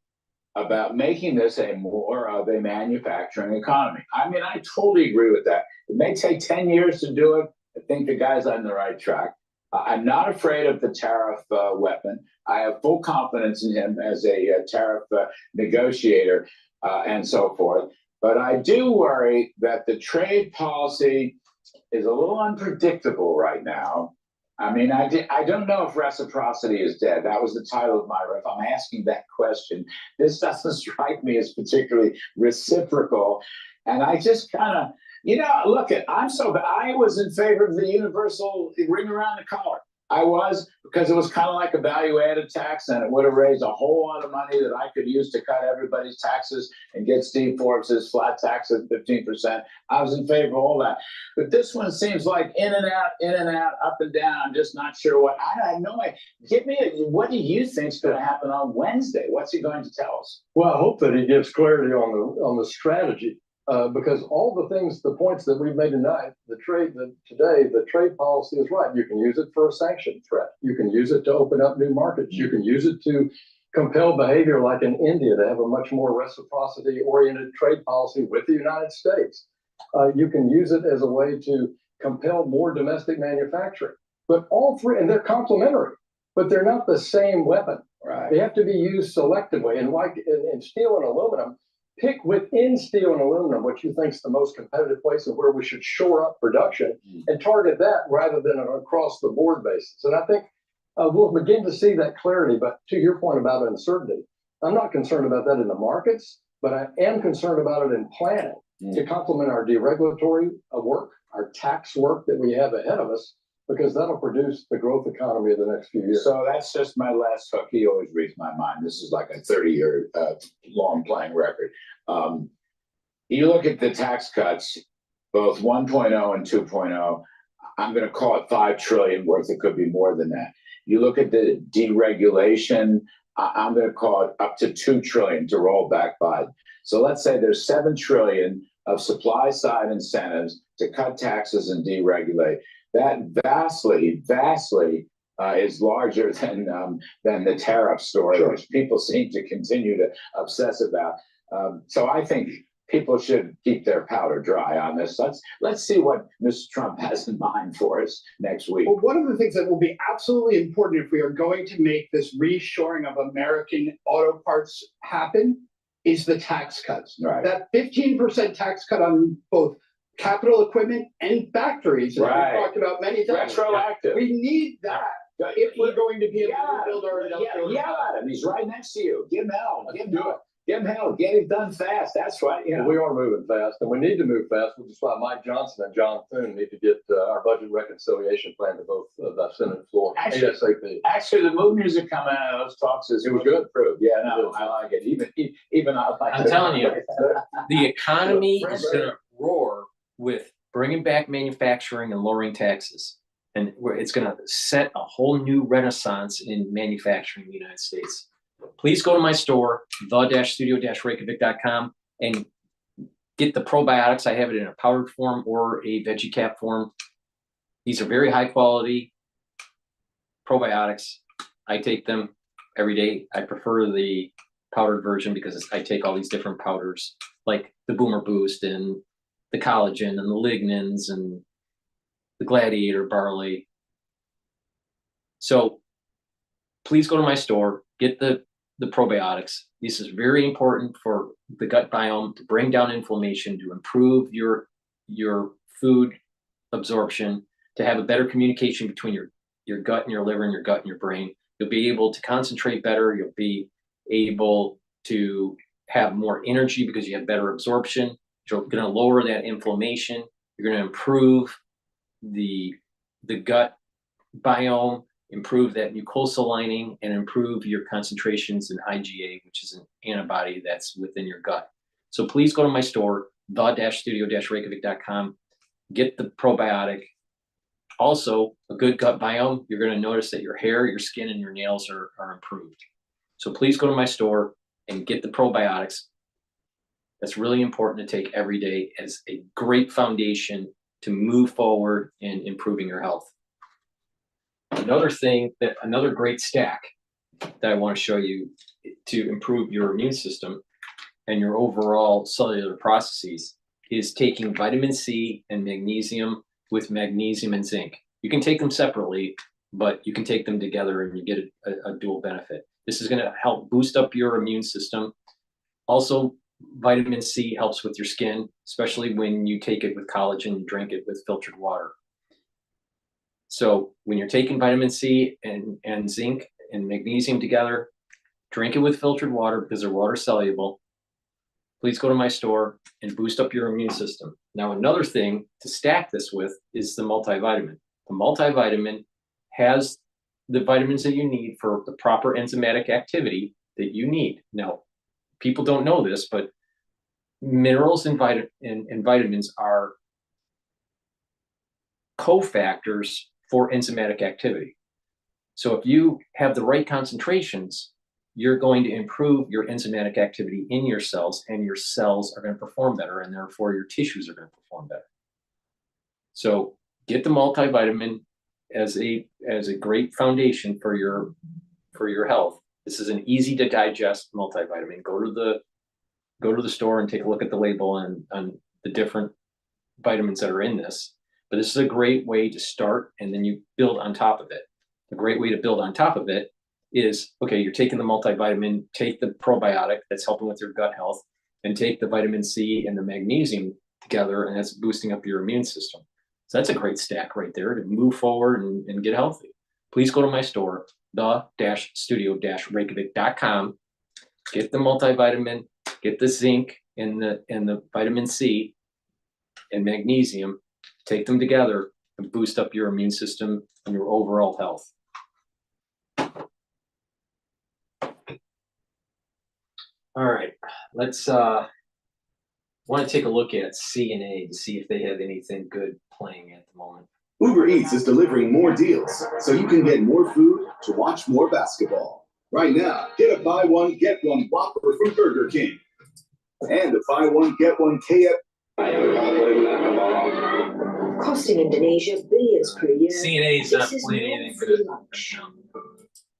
about making this more of a manufacturing economy. I mean, I totally agree with that. It may take 10 years to do it. I think the guy's on the right track. I'm not afraid of the tariff weapon. I have full confidence in him as a tariff negotiator and so forth. But I do worry that the trade policy is a little unpredictable right now. I mean, I don't know if reciprocity is dead. That was the title of my riff. I'm asking that question. This doesn't strike me as particularly reciprocal. And I just kind of, look, I was in favor of the universal ring around the collar. I was, because it was kind of like a value-added tax, and it would have raised a whole lot of money that I could use to cut everybody's taxes and get Steve Forbes' flat tax at 15%. I was in favor of all that. But this one seems like in and out, up and down. I'm just not sure what. I have no idea. What do you think is going to happen on Wednesday? What's he going to tell us? Well, I hope that he gives clarity on the strategy. Because all the points that we've made tonight, the trade policy is right. You can use it for a sanction threat. You can use it to open up new markets. You can use it to compel behavior, like in India, to have a much more reciprocity-oriented trade policy with the United States. You can use it as a way to compel more domestic manufacturing. But all three, and they're complementary, but they're not the same weapon. Right. They have to be used selectively. And like in steel and aluminum, pick within steel and aluminum what you think is the most competitive place and where we should shore up production and target that rather than an across-the-board basis. And I think we'll begin to see that clarity. But to your point about uncertainty, I'm not concerned about that in the markets, but I am concerned about it in planning to complement our deregulatory work, our tax work that we have ahead of us, because that'll produce the growth economy of the next few years. So that's just my last hook. He always reads my mind. This is like a 30-year long playing record. You look at the tax cuts, both 1.0 and 2.0, I'm going to call it $5 trillion worth. It could be more than that. You look at the deregulation, I'm going to call it up to $2 trillion to roll back Biden. So let's say there's $7 trillion of supply side incentives to cut taxes and deregulate. That vastly is larger than the tariff story, which people seem to continue to obsess about. So I think people should keep their powder dry on this. Let's see what Mr. Trump has in mind for us next week. Well, one of the things that will be absolutely important if we are going to make this reshoring of American auto parts happen is the tax cuts. Right. That 15% tax cut on both capital equipment and factories, as we've talked about many times. Retroactive. We need that if we're going to be able to build our industrial. Yeah, he's right next to you. Give him hell. Give him hell. Get it done fast. That's right. Yeah. We are moving fast, and we need to move fast, which is why Mike Johnson and John Thune need to get our budget reconciliation plan to both the Senate floor ASAP. Actually, the mood music coming out of those talks it was good. Approved. Yeah, no, I like it. Even I like it. I'm telling you, the economy is going to roar with bringing back manufacturing and lowering taxes. And it's going to set a whole new renaissance in manufacturing in the United States. Please go to my store, the-studio-reykjavik.com, and get the probiotics. I have it in a powdered form or a veggie cap form. These are very high quality probiotics. I take them every day. I prefer the powdered version because I take all these different powders, like the Boomer Boost and the collagen and the lignans and the Gladiator barley. So please go to my store, get the probiotics. This is very important for the gut biome, to bring down inflammation, to improve your food absorption, to have a better communication between your gut and your liver and your gut and your brain. You'll be able to concentrate better. You'll be able to have more energy because you have better absorption. You're going to lower that inflammation. You're going to improve the gut biome, improve that mucosal lining, and improve your concentrations in IgA, which is an antibody that's within your gut. So please go to my store, the-studio-reykjavik.com, get the probiotic. Also, a good gut biome, you're going to notice that your hair, your skin, and your nails are improved. So please go to my store and get the probiotics. That's really important to take every day as a great foundation to move forward in improving your health. Another great stack that I want to show you to improve your immune system and your overall cellular processes is taking vitamin C and magnesium with magnesium and zinc. You can take them separately, but you can take them together and you get a dual benefit. This is going to help boost up your immune system. Also, vitamin C helps with your skin, especially when you take it with collagen and drink it with filtered water. So when you're taking vitamin C and zinc and magnesium together, drink it with filtered water because they're water soluble. Please go to my store and boost up your immune system. Now, another thing to stack this with is the multivitamin. The multivitamin has the vitamins that you need for the proper enzymatic activity that you need. Now, people don't know this, but minerals and vitamins are cofactors for enzymatic activity. So if you have the right concentrations, you're going to improve your enzymatic activity in your cells, and your cells are going to perform better, and therefore your tissues are going to perform better. So get the multivitamin as a great foundation for your health. This is an easy to digest multivitamin. Go to the store and take a look at the label on the different vitamins that are in this. But this is a great way to start, and then you build on top of it. A great way to build on top of it is, okay, you're taking the multivitamin, take the probiotic that's helping with your gut health, and take the vitamin C and the magnesium together, and that's boosting up your immune system. So that's a great stack right there to move forward and get healthy. Please go to my store, the-studio-reykjavik.com, get the multivitamin, get the zinc and the vitamin C and magnesium, take them together and boost up your immune system and your overall health. All right, let's want to take a look at CNA to see if they have anything good playing at the moment. Uber Eats is delivering more deals, so you can get more food to watch more basketball. Right now, get a buy one, get one Whopper from Burger King. And a buy one, get one KFC. Costing Indonesia billions per year. CNA is not playing anything good right now.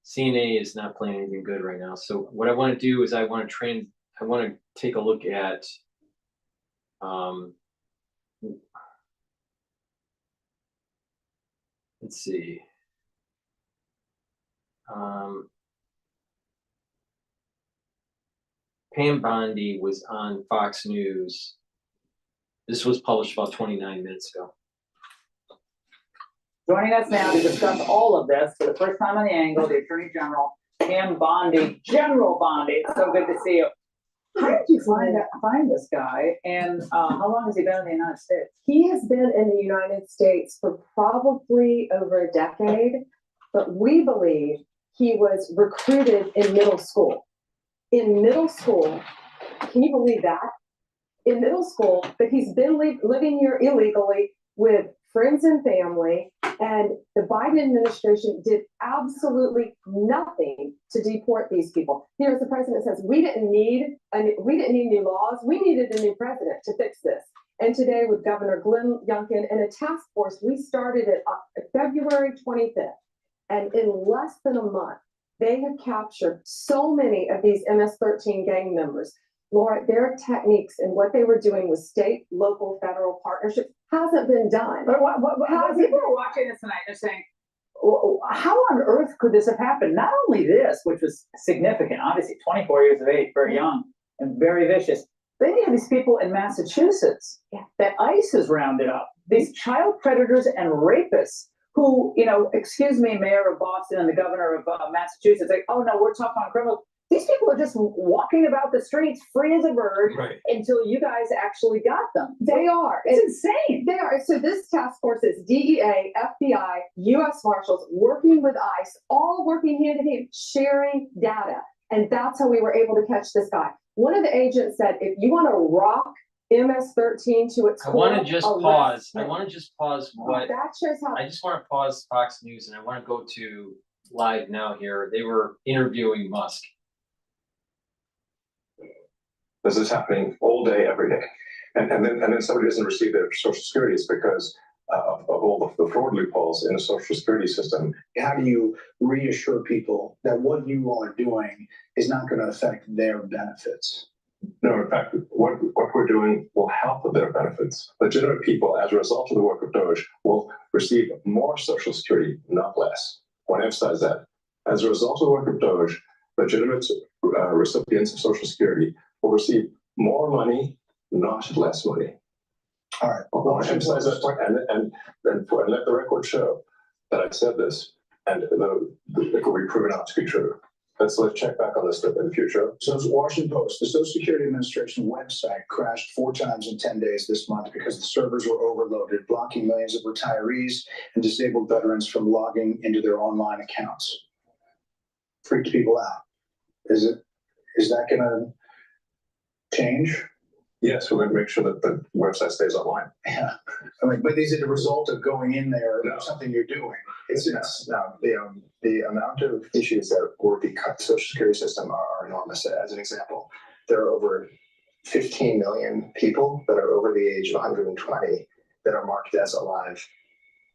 CNA is not playing anything good right now. So what I want to do is I want to take a look at let's see. Pam Bondi was on Fox News. This was published about 29 minutes ago. Joining us now to discuss all of this for the first time on the angle, the Attorney General, Pam Bondi. General Bondi, it's so good to see you. How did you find this guy, and how long has he been in the United States? He has been in the United States for probably over a decade, but we believe he was recruited in middle school. In middle school, can you believe that? In middle school, but he's been living here illegally with friends and family, and the Biden administration did absolutely nothing to deport these people. You know, as the president says, we didn't need new laws. We needed a new president to fix this. And today, with Governor Glenn Youngkin and a task force, we started it February 25th. And in less than a month, they have captured so many of these MS-13 gang members. Laura, their techniques and what they were doing with state, local, federal partnerships hasn't been done. But people are watching this tonight, they're saying, how on earth could this have happened? Not only this, which was significant, obviously 24 years of age, very young and very vicious. Then you have these people in Massachusetts that ICE has rounded up, these child predators and rapists who, you know, excuse me, Mayor of Boston and the governor of Massachusetts, like, oh no, we're tough on criminals. These people are just walking about the streets free as a bird until you guys actually got them. They are. It's insane. They are. So this task force is DEA, FBI, U.S. Marshals working with ICE, all working hand in hand, sharing data. And that's how we were able to catch this guy. One of the agents said, if you want to rock MS-13 to its core, I want to just pause. I want to just pause what that shows how. I just want to pause Fox News and I want to go to live now here. They were interviewing Musk. This is happening all day, every day. And then somebody doesn't receive their Social Security. It's because of all the fraud loopholes in the Social Security system. How do you reassure people that what you are doing is not going to affect their benefits? No, in fact, what we're doing will help with their benefits. Legitimate people, as a result of the work of DOGE, will receive more Social Security, not less. I want to emphasize that. As a result of the work of DOGE, legitimate recipients of Social Security will receive more money, not less money. All right. I want to emphasize that point and let the record show that I said this, and it will be proven out to be true. Let's check back on this in the future. So it's Washington Post. The Social Security Administration website crashed 4 times in 10 days this month because the servers were overloaded, blocking millions of retirees and disabled veterans from logging into their online accounts. Freaked people out. Is that going to change? Yes, we're going to make sure that the website stays online. Yeah, I mean, but is it a result of going in there or something you're doing? The amount of issues that will be cut to the Social Security system are enormous. As an example, there are over 15 million people that are over the age of 120 that are marked as alive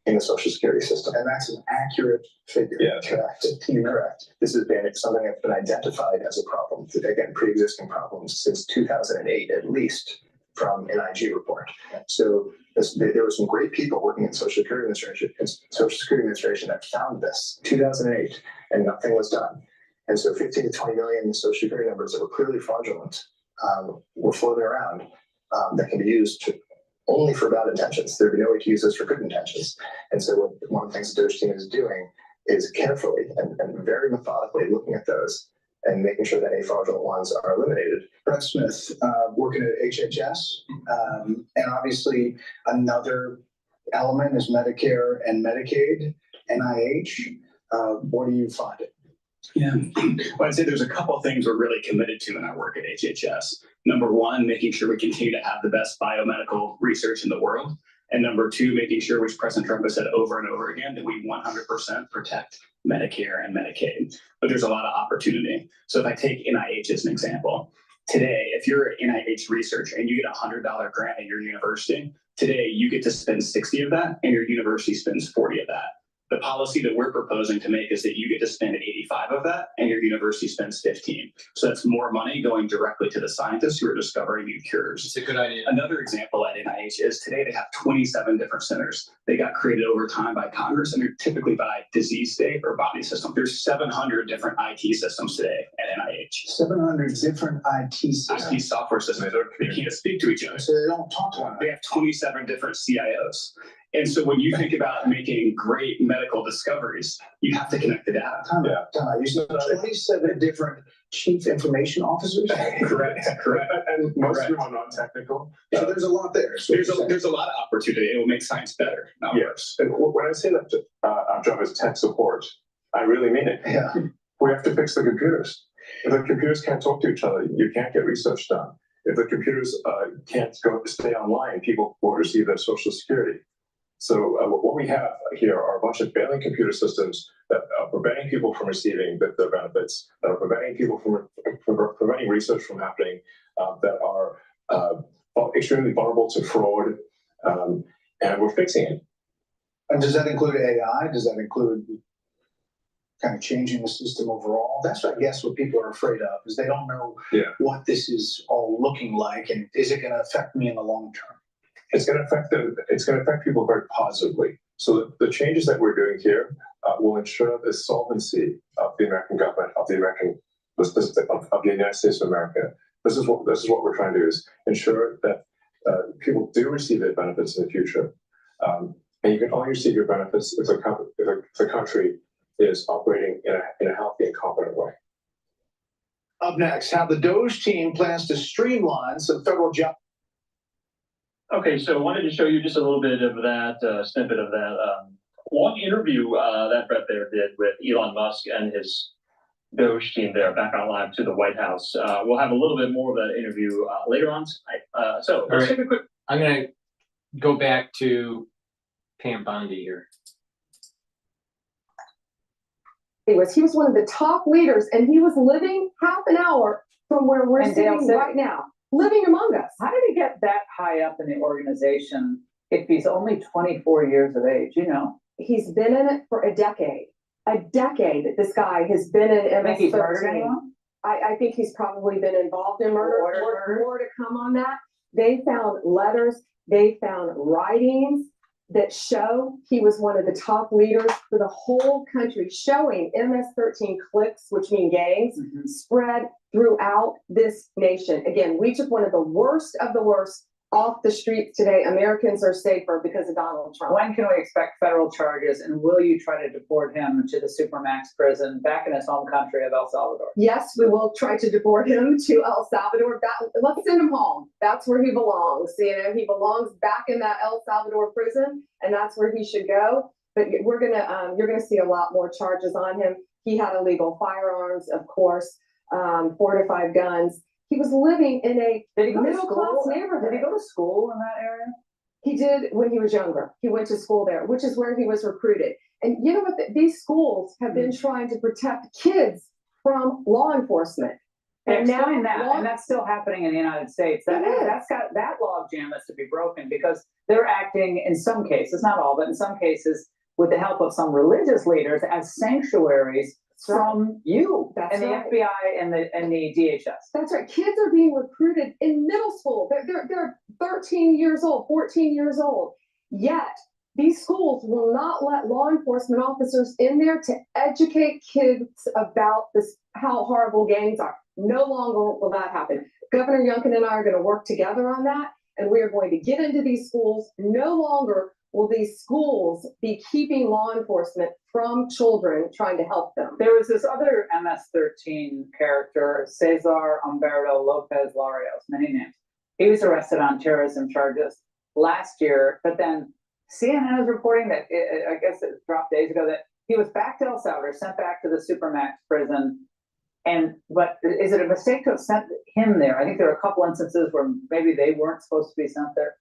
in the Social Security system. And that's an accurate figure. Yeah, correct. Correct. This has been something that's been identified as a problem, again, pre-existing problems since 2008, at least, from an IG report. So there were some great people working in Social Security Administration that found this 2008, and nothing was done. And so 15 to 20 million Social Security numbers that were clearly fraudulent were floating around that can be used only for bad intentions. There'd be no way to use this for good intentions. And so one of the things the DOGE team is doing is carefully and very methodically looking at those and making sure that any fraudulent ones are eliminated. Brett Smith, working at HHS, and obviously another element is Medicare and Medicaid, NIH. What do you find it? Yeah, well, I'd say there's a couple of things we're really committed to in our work at HHS. Number one, making sure we continue to have the best biomedical research in the world. And number two, making sure, which President Trump has said over and over again, that we 100% protect Medicare and Medicaid. But there's a lot of opportunity. So if I take NIH as an example, today, if you're an NIH researcher and you get a $100 grant at your university, today you get to spend 60 of that and your university spends 40 of that. The policy that we're proposing to make is that you get to spend 85 of that and your university spends 15. So that's more money going directly to the scientists who are discovering new cures. It's a good idea. Another example at NIH is today they have 27 different centers. They got created over time by Congress and they're typically by disease state or body system. There's 700 different IT systems today at NIH. 700 different IT systems. IT software systems. They can't speak to each other. So they don't talk to one another. They have 27 different CIOs. And so when you think about making great medical discoveries, you have to connect the data. You said 27 different chief information officers? Correct. And most of them are non-technical. So there's a lot there. There's a lot of opportunity. It will make science better, not worse. And when I say that our job is tech support, I really mean it. Yeah. We have to fix the computers. If the computers can't talk to each other, you can't get research done. If the computers can't stay online, people won't receive their Social Security. So what we have here are a bunch of failing computer systems that are preventing people from receiving their benefits, that are preventing people from preventing research from happening, that are extremely vulnerable to fraud, and we're fixing it. And does that include AI? Does that include kind of changing the system overall? That's, I guess, what people are afraid of, is they don't know what this is all looking like, and is it going to affect me in the long term? It's going to affect them. It's going to affect people very positively. So the changes that we're doing here will ensure the solvency of the American government, of the United States of America. This is what we're trying to do, is ensure that people do receive their benefits in the future. And you can only receive your benefits if the country is operating in a healthy and competent way. Up next, how the DOGE team plans to streamline some federal jobs. Okay, so I wanted to show you just a little bit of that, snippet of that long interview that Brett there did with Elon Musk and his DOGE team there back on live to the White House. We'll have a little bit more of that interview later on tonight. So let's take a quick. I'm going to go back to Pam Bondi here. He was one of the top leaders, and he was living half an hour from where we're sitting right now, living among us. How did he get that high up in the organization if he's only 24 years of age, you know? He's been in it for a decade. A decade, this guy has been in MS-13. Think he's murdered anyone? I think he's probably been involved in murder. More to come on that. They found letters, they found writings that show he was one of the top leaders for the whole country, showing MS-13 cliques, which mean gangs, spread throughout this nation. Again, we took one of the worst off the streets today. Americans are safer because of Donald Trump. When can we expect federal charges, and will you try to deport him to the Supermax prison back in his home country of El Salvador? Yes, we will try to deport him to El Salvador. Let's send him home. That's where he belongs. You know, he belongs back in that El Salvador prison, and that's where he should go. But you're gonna see a lot more charges on him. He had illegal firearms, of course, 4 to 5 guns. He was living in a middle-class neighborhood. Did he go to school in that area? He did when he was younger. He went to school there, which is where he was recruited. And you know what? These schools have been trying to protect kids from law enforcement. And now and that's still happening in the United States. That's got that log jam has to be broken, because they're acting in some cases, not all, but in some cases, with the help of some religious leaders as sanctuaries from you and the FBI and the DHS. That's right. Kids are being recruited in middle school. They're 13 years old, 14 years old. Yet these schools will not let law enforcement officers in there to educate kids about this, how horrible gangs are. No longer will that happen. Governor Youngkin and I are going to work together on that, and we are going to get into these schools. No longer will these schools be keeping law enforcement from children, trying to help them. There was this other MS-13 character, Cesar Humberto Lopez Larios, many names. He was arrested on terrorism charges last year, but then CNN is reporting that, I guess it dropped days ago, that he was back to El Salvador, sent back to the Supermax prison. But is it a mistake to have sent him there? I think there are a couple instances where maybe they weren't supposed to be sent there.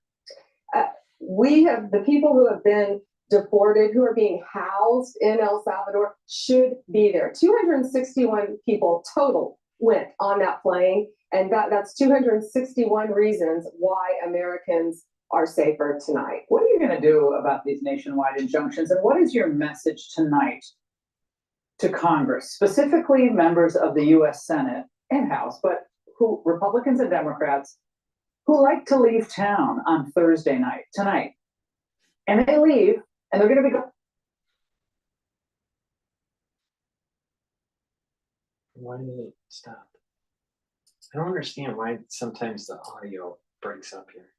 We have the people who have been deported, who are being housed in El Salvador, should be there. 261 people total went on that plane, and that's 261 reasons why Americans are safer tonight. What are you going to do about these nationwide injunctions, and what is your message tonight to Congress, specifically members of the U.S. Senate and House, but who Republicans and Democrats who like to leave town on Thursday night, tonight, and they leave, and they're going to be gone. Why did it stop? I don't understand why sometimes the audio breaks up here.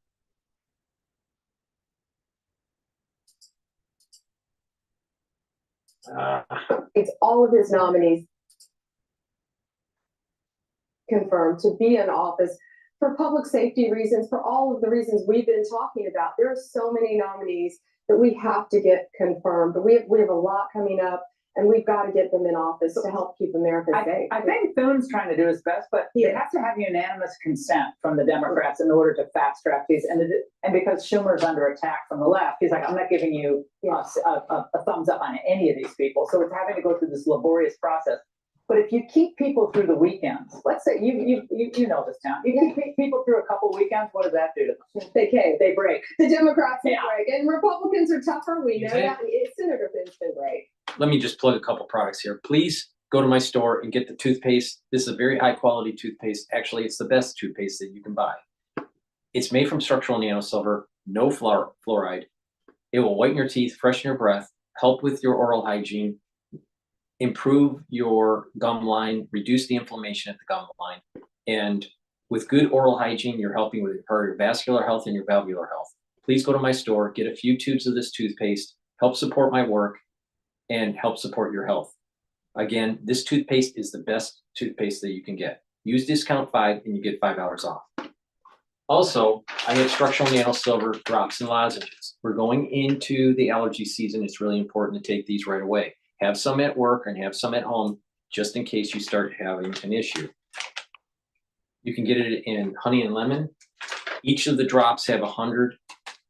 It's all of his nominees confirmed to be in office for public safety reasons, for all of the reasons we've been talking about. There are so many nominees that we have to get confirmed. We have a lot coming up, and we've got to get them in office to help keep America safe. I think Thune's trying to do his best, but it has to have unanimous consent from the Democrats in order to fast track these. And because Schumer's under attack from the left, he's like, I'm not giving you a thumbs up on any of these people. So it's having to go through this laborious process. But if you keep people through the weekends, let's say you know this town, you keep people through a couple weekends, what does that do to them? They cave. They break. The Democrats break, and Republicans are tougher. We know that. Senator Finn's been great. Let me just plug a couple products here. Please go to my store and get the toothpaste. This is a very high quality toothpaste. Actually, it's the best toothpaste that you can buy. It's made from structural nanosilver, no fluoride. It will whiten your teeth, freshen your breath, help with your oral hygiene, improve your gum line, reduce the inflammation at the gum line. And with good oral hygiene, you're helping with your vascular health and your valvular health. Please go to my store, get a few tubes of this toothpaste, help support my work, and help support your health. Again, this toothpaste is the best toothpaste that you can get. Use discount 5 and you get $5 off. Also, I have structural nanosilver drops and lozenges. We're going into the allergy season. It's really important to take these right away. Have some at work and have some at home, just in case you start having an issue. You can get it in honey and lemon. Each of the drops have 100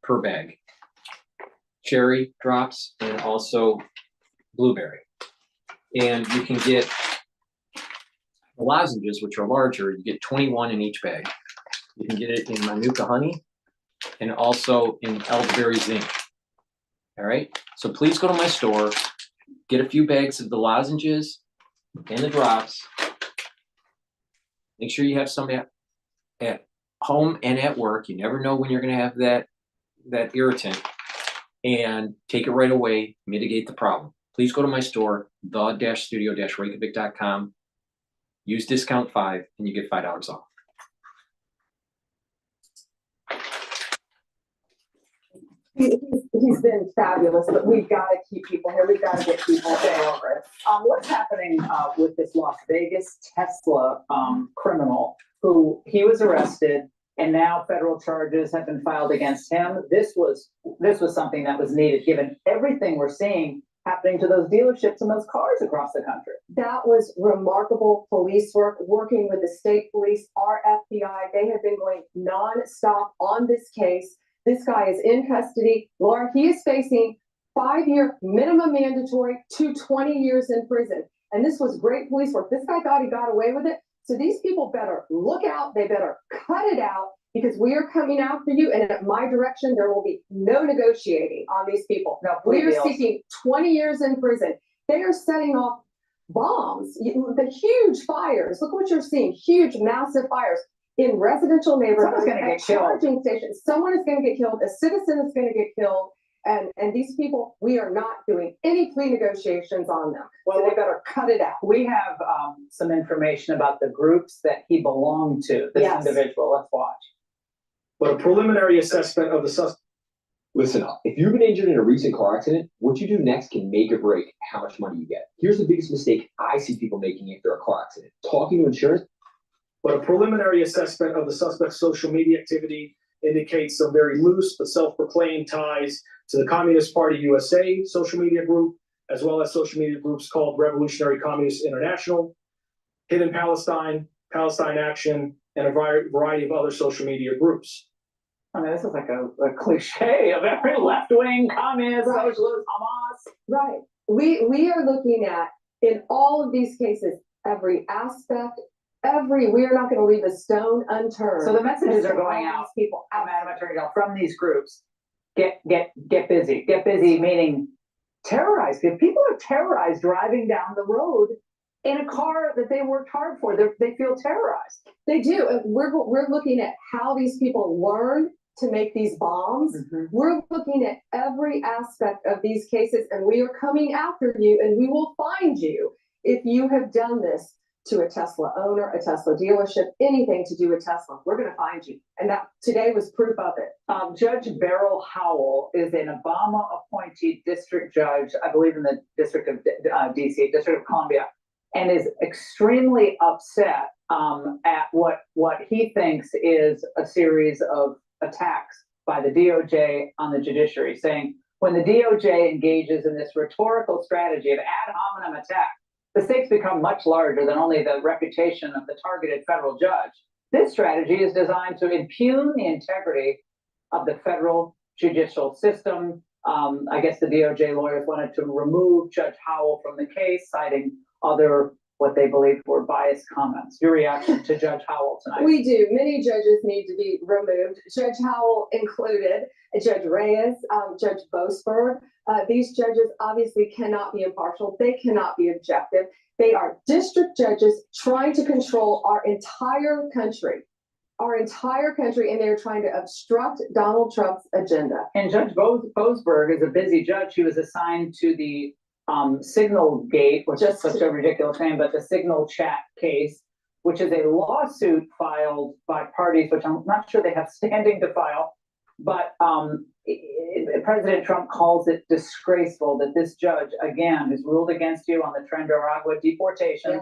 per bag. Cherry drops and also blueberry. And you can get the lozenges, which are larger. You get 21 in each bag. You can get it in Manuka honey and also in elderberry zinc. All right, so please go to my store, get a few bags of the lozenges and the drops. Make sure you have some at home and at work. You never know when you're going to have that irritant, and take it right away, mitigate the problem. Please go to my store, the-studio-reykjavik.com. Use discount 5 and you get $5 off. He's been fabulous, but we've got to keep people here. We've got to get people over it. What's happening with this Las Vegas Tesla criminal who he was arrested and now federal charges have been filed against him? This was something that was needed given everything we're seeing happening to those dealerships and those cars across the country. That was remarkable police work, working with the state police, our FBI. They have been going nonstop on this case. This guy is in custody. Laura, he is facing 5-year minimum mandatory to 20 years in prison. And this was great police work. This guy thought he got away with it. So these people better look out. They better cut it out, because we are coming after you. And at my direction, there will be no negotiating on these people. No, we are seeking 20 years in prison. They are setting off bombs, the huge fires. Look what you're seeing, huge, massive fires in residential neighborhoods. Someone's going to get killed. Charging stations. Someone is going to get killed. A citizen is going to get killed. And these people, we are not doing any plea negotiations on them. Well, so they better cut it out. We have some information about the groups that he belonged to, this individual. Let's watch. But a preliminary assessment of the suspect. Listen up. If you've been injured in a recent car accident, what you do next can make or break how much money you get. Here's the biggest mistake I see people making after a car accident. Talking to insurance. But a preliminary assessment of the suspect's social media activity indicates some very loose but self-proclaimed ties to the Communist Party USA social media group, as well as social media groups called Revolutionary Communist International, Hidden Palestine, Palestine Action, and a variety of other social media groups. I mean, this is like a cliche of every left-wing communist, socialist, Hamas. Right. We are looking at, in all of these cases, every aspect, we are not going to leave a stone unturned. So the messages are going out, people out, Madam Attorney General, from these groups. Get busy. Get busy, meaning terrorize people. People are terrorized driving down the road in a car that they worked hard for. They feel terrorized. They do. And we're looking at how these people learn to make these bombs. Mm-hmm. We're looking at every aspect of these cases, and we are coming after you, and we will find you if you have done this to a Tesla owner, a Tesla dealership, anything to do with Tesla. We're going to find you. And that today was proof of it. Judge Beryl Howell is an Obama-appointed district judge, I believe in the District of DC, District of Columbia, and is extremely upset at what he thinks is a series of attacks by the DOJ on the judiciary, saying, When the DOJ engages in this rhetorical strategy of ad hominem attack, the stakes become much larger than only the reputation of the targeted federal judge. This strategy is designed to impugn the integrity of the federal judicial system. I guess the DOJ lawyers wanted to remove Judge Howell from the case, citing other what they believed were biased comments. Your reaction to Judge Howell tonight? We do. Many judges need to be removed. Judge Howell included, Judge Reyes, Judge Boasberg. These judges obviously cannot be impartial. They cannot be objective. They are district judges trying to control our entire country, and they're trying to obstruct Donald Trump's agenda. And Judge Boasberg is a busy judge. He was assigned to the Signal Gate, which is such a ridiculous name, but the Signal Chat case, which is a lawsuit filed by parties, which I'm not sure they have standing to file, but President Trump calls it disgraceful that this judge, again, who's ruled against you on the Tren-Aragua deportation,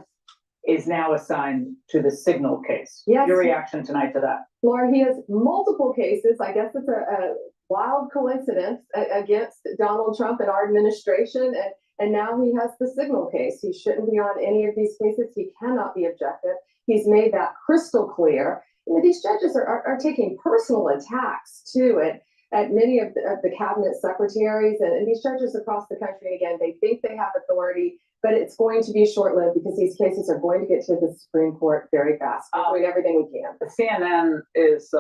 is now assigned to the Signal case. Yes. Your reaction tonight to that? Laura, he has multiple cases. I guess it's a wild coincidence against Donald Trump and our administration, and now he has the Signal case. He shouldn't be on any of these cases. He cannot be objective. He's made that crystal clear. You know, these judges are taking personal attacks too at many of the cabinet secretaries and these judges across the country. Again, they think they have authority, but it's going to be short-lived because these cases are going to get to the Supreme Court very fast. We're doing everything we can. The CNN is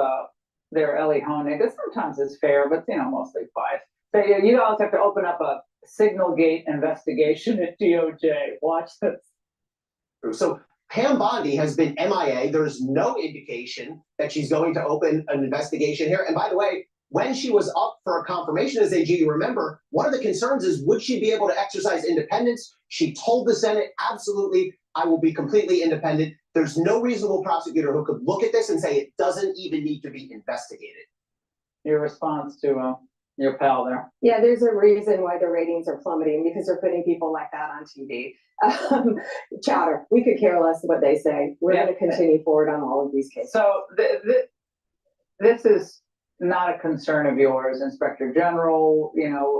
their Ellie Honig. It sometimes is fair, but mostly biased. So you always have to open up a Signal Gate investigation at DOJ. Watch this. So Pam Bondi has been MIA. There's no indication that she's going to open an investigation here. And by the way, when she was up for a confirmation as AG, you remember, one of the concerns is, would she be able to exercise independence? She told the Senate, absolutely, I will be completely independent. There's no reasonable prosecutor who could look at this and say it doesn't even need to be investigated. Your response to your pal there? Yeah, there's a reason why the ratings are plummeting, because they're putting people like that on TV. Chatter. We could care less what they say. We're going to continue forward on all of these cases. So this is not a concern of yours, Inspector General,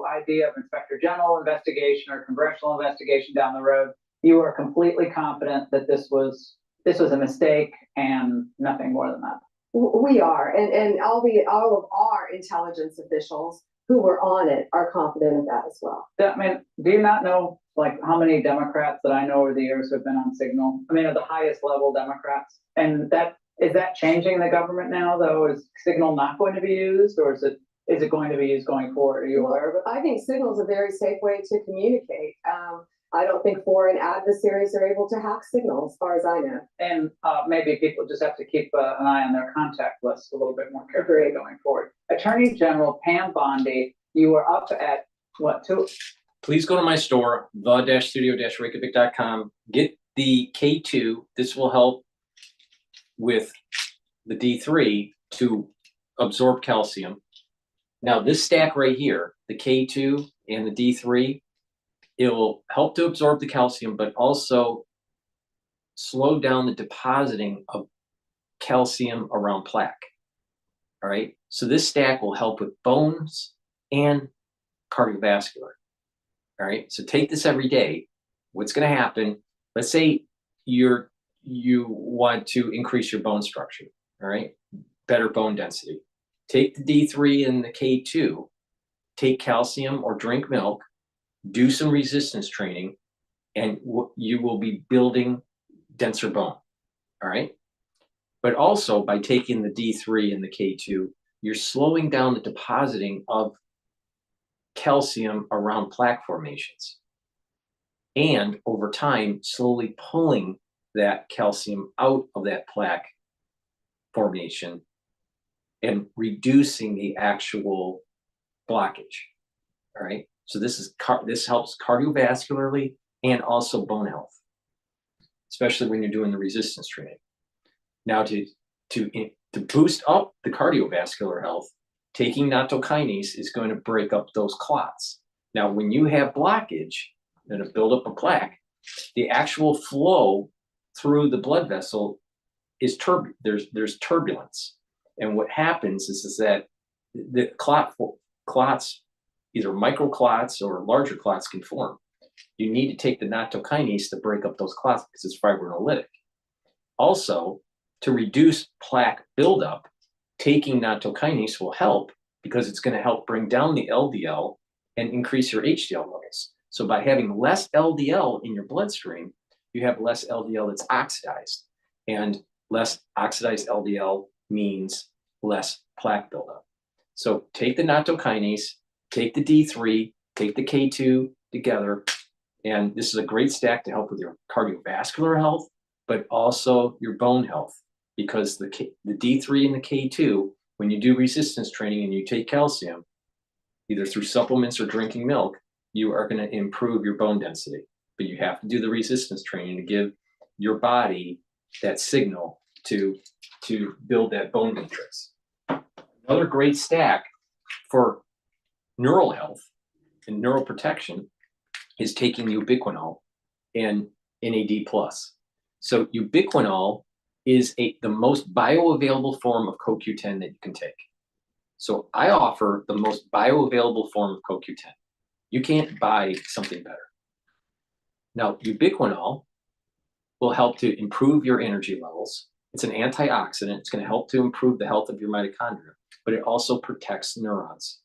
idea of Inspector General investigation or congressional investigation down the road. You are completely confident that this was a mistake and nothing more than that. We are, and all of our intelligence officials who were on it are confident of that as well. I mean, do you not know how many Democrats that I know over the years who have been on Signal? I mean, are the highest level Democrats, and is that changing the government now? Though, is Signal not going to be used, or is it going to be used going forward? Are you aware of it? I think Signal is a very safe way to communicate. I don't think foreign adversaries are able to hack Signal, as far as I know. And maybe people just have to keep an eye on their contact list a little bit more carefully going forward. Attorney General Pam Bondi, you were up at what, 2? Please go to my store, the-studio-reykjavik.com. Get the K2. This will help with the D3 to absorb calcium. Now, this stack right here, the K2 and the D3, it will help to absorb the calcium, but also slow down the depositing of calcium around plaque. All right. So this stack will help with bones and cardiovascular. All right. So take this every day. What's going to happen? Let's say you want to increase your bone structure. All right. Better bone density. Take the D3 and the K2, take calcium or drink milk, do some resistance training, and you will be building denser bone. All right. But also by taking the D3 and the K2, you're slowing down the depositing of calcium around plaque formations. And over time, slowly pulling that calcium out of that plaque formation and reducing the actual blockage. All right. So this helps cardiovascularly and also bone health, especially when you're doing the resistance training. Now, to boost up the cardiovascular health, taking nattokinase is going to break up those clots. Now, when you have blockage and a buildup of plaque, the actual flow through the blood vessel is there's turbulence, and what happens is that the clots either microclots or larger clots can form. You need to take the nattokinase to break up those clots because it's fibrinolytic. Also, to reduce plaque buildup, taking nattokinase will help because it's going to help bring down the LDL and increase your HDL levels. So by having less LDL in your bloodstream, you have less LDL that's oxidized. And less oxidized LDL means less plaque buildup. So take the nattokinase, take the D3, take the K2 together, and this is a great stack to help with your cardiovascular health, but also your bone health, because the D3 and the K2, when you do resistance training and you take calcium, either through supplements or drinking milk, you are going to improve your bone density. But you have to do the resistance training to give your body that signal to build that bone matrix. Another great stack for neural health and neural protection is taking ubiquinol and NAD+. So ubiquinol is the most bioavailable form of CoQ10 that you can take. So I offer the most bioavailable form of CoQ10. You can't buy something better. Now, ubiquinol will help to improve your energy levels. It's an antioxidant. It's going to help to improve the health of your mitochondria, but it also protects neurons.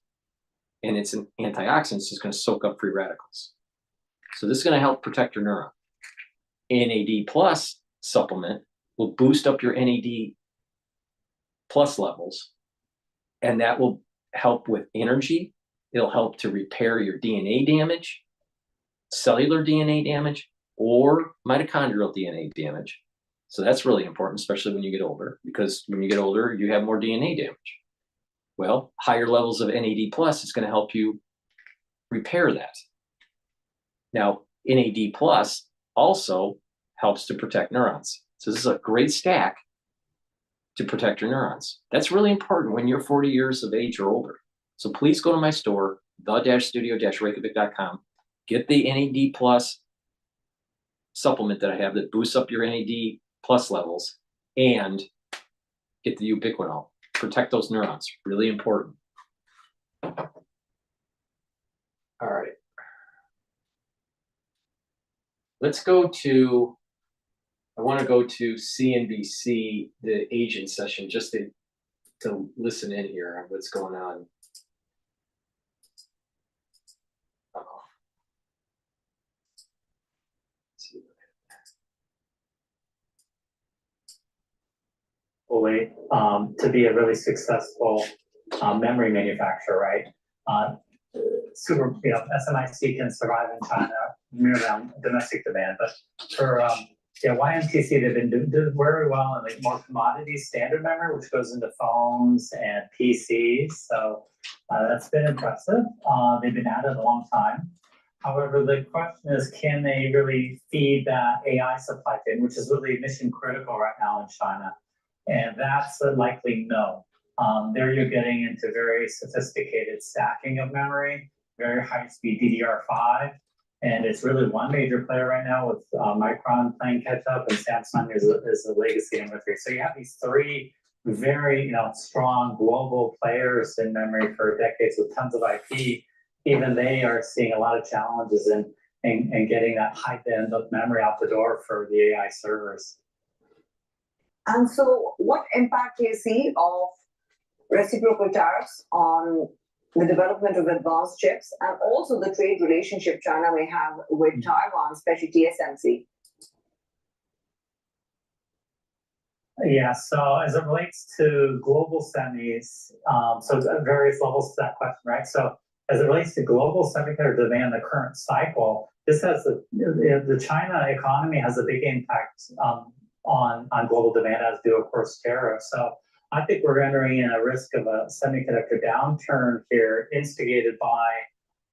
And it's an antioxidant, so it's going to soak up free radicals. So this is going to help protect your neuron. NAD plus supplement will boost up your NAD plus levels, and that will help with energy. It'll help to repair your DNA damage, cellular DNA damage, or mitochondrial DNA damage. So that's really important, especially when you get older, because when you get older, you have more DNA damage. Well, higher levels of NAD plus is going to help you repair that. Now, NAD plus also helps to protect neurons. So this is a great stack to protect your neurons. That's really important when you're 40 years of age or older. So please go to my store, the-studio-reykjavik.com, get the NAD plus supplement that I have that boosts up your NAD plus levels, and get the ubiquinol. Protect those neurons, really important. All right. Let's go to, I want to go to CNBC, the agent session, just to listen in here on what's going on. To be a really successful memory manufacturer, right? SMIC can survive in China merely on domestic demand, but for YMTC, they've been doing very well in like more commodity standard memory, which goes into phones and PCs. So that's been impressive. They've been at it a long time. However, the question is, can they really feed that AI supply chain, which is really mission critical right now in China? And that's a likely no. There you're getting into very sophisticated stacking of memory, very high-speed DDR5, and it's really one major player right now with Micron playing catch-up, and Samsung is a legacy number 3. So you have these three very strong global players in memory for decades with tons of IP. Even they are seeing a lot of challenges in getting that high bandwidth memory out the door for the AI servers. And so what impact do you see of reciprocal tariffs on the development of advanced chips and also the trade relationship China may have with Taiwan, especially TSMC? Yeah, so as it relates to global semis, so at various levels to that question, right? So as it relates to global semiconductor demand, the current cycle, this has the China economy has a big impact on global demand, as do, of course, tariffs. So I think we're entering in a risk of a semiconductor downturn here, instigated by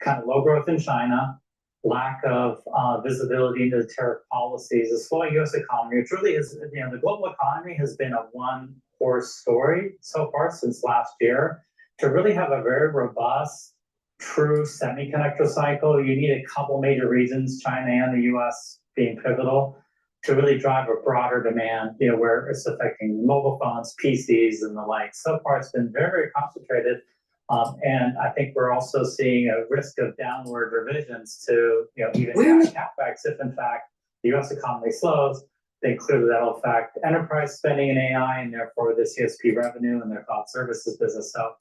kind of low growth in China, lack of visibility into the tariff policies, a slowing U.S. economy, which really is, the global economy has been a one-horse story so far since last year. To really have a very robust, true semiconductor cycle, you need a couple major reasons, China and the U.S. being pivotal, to really drive a broader demand, where it's affecting mobile phones, PCs, and the like. So far, it's been very, very concentrated And I think we're also seeing a risk of downward revisions to, even CapEx if in fact the US economy slows, then clearly that'll affect enterprise spending in AI and therefore the CSP revenue and their cloud services business. So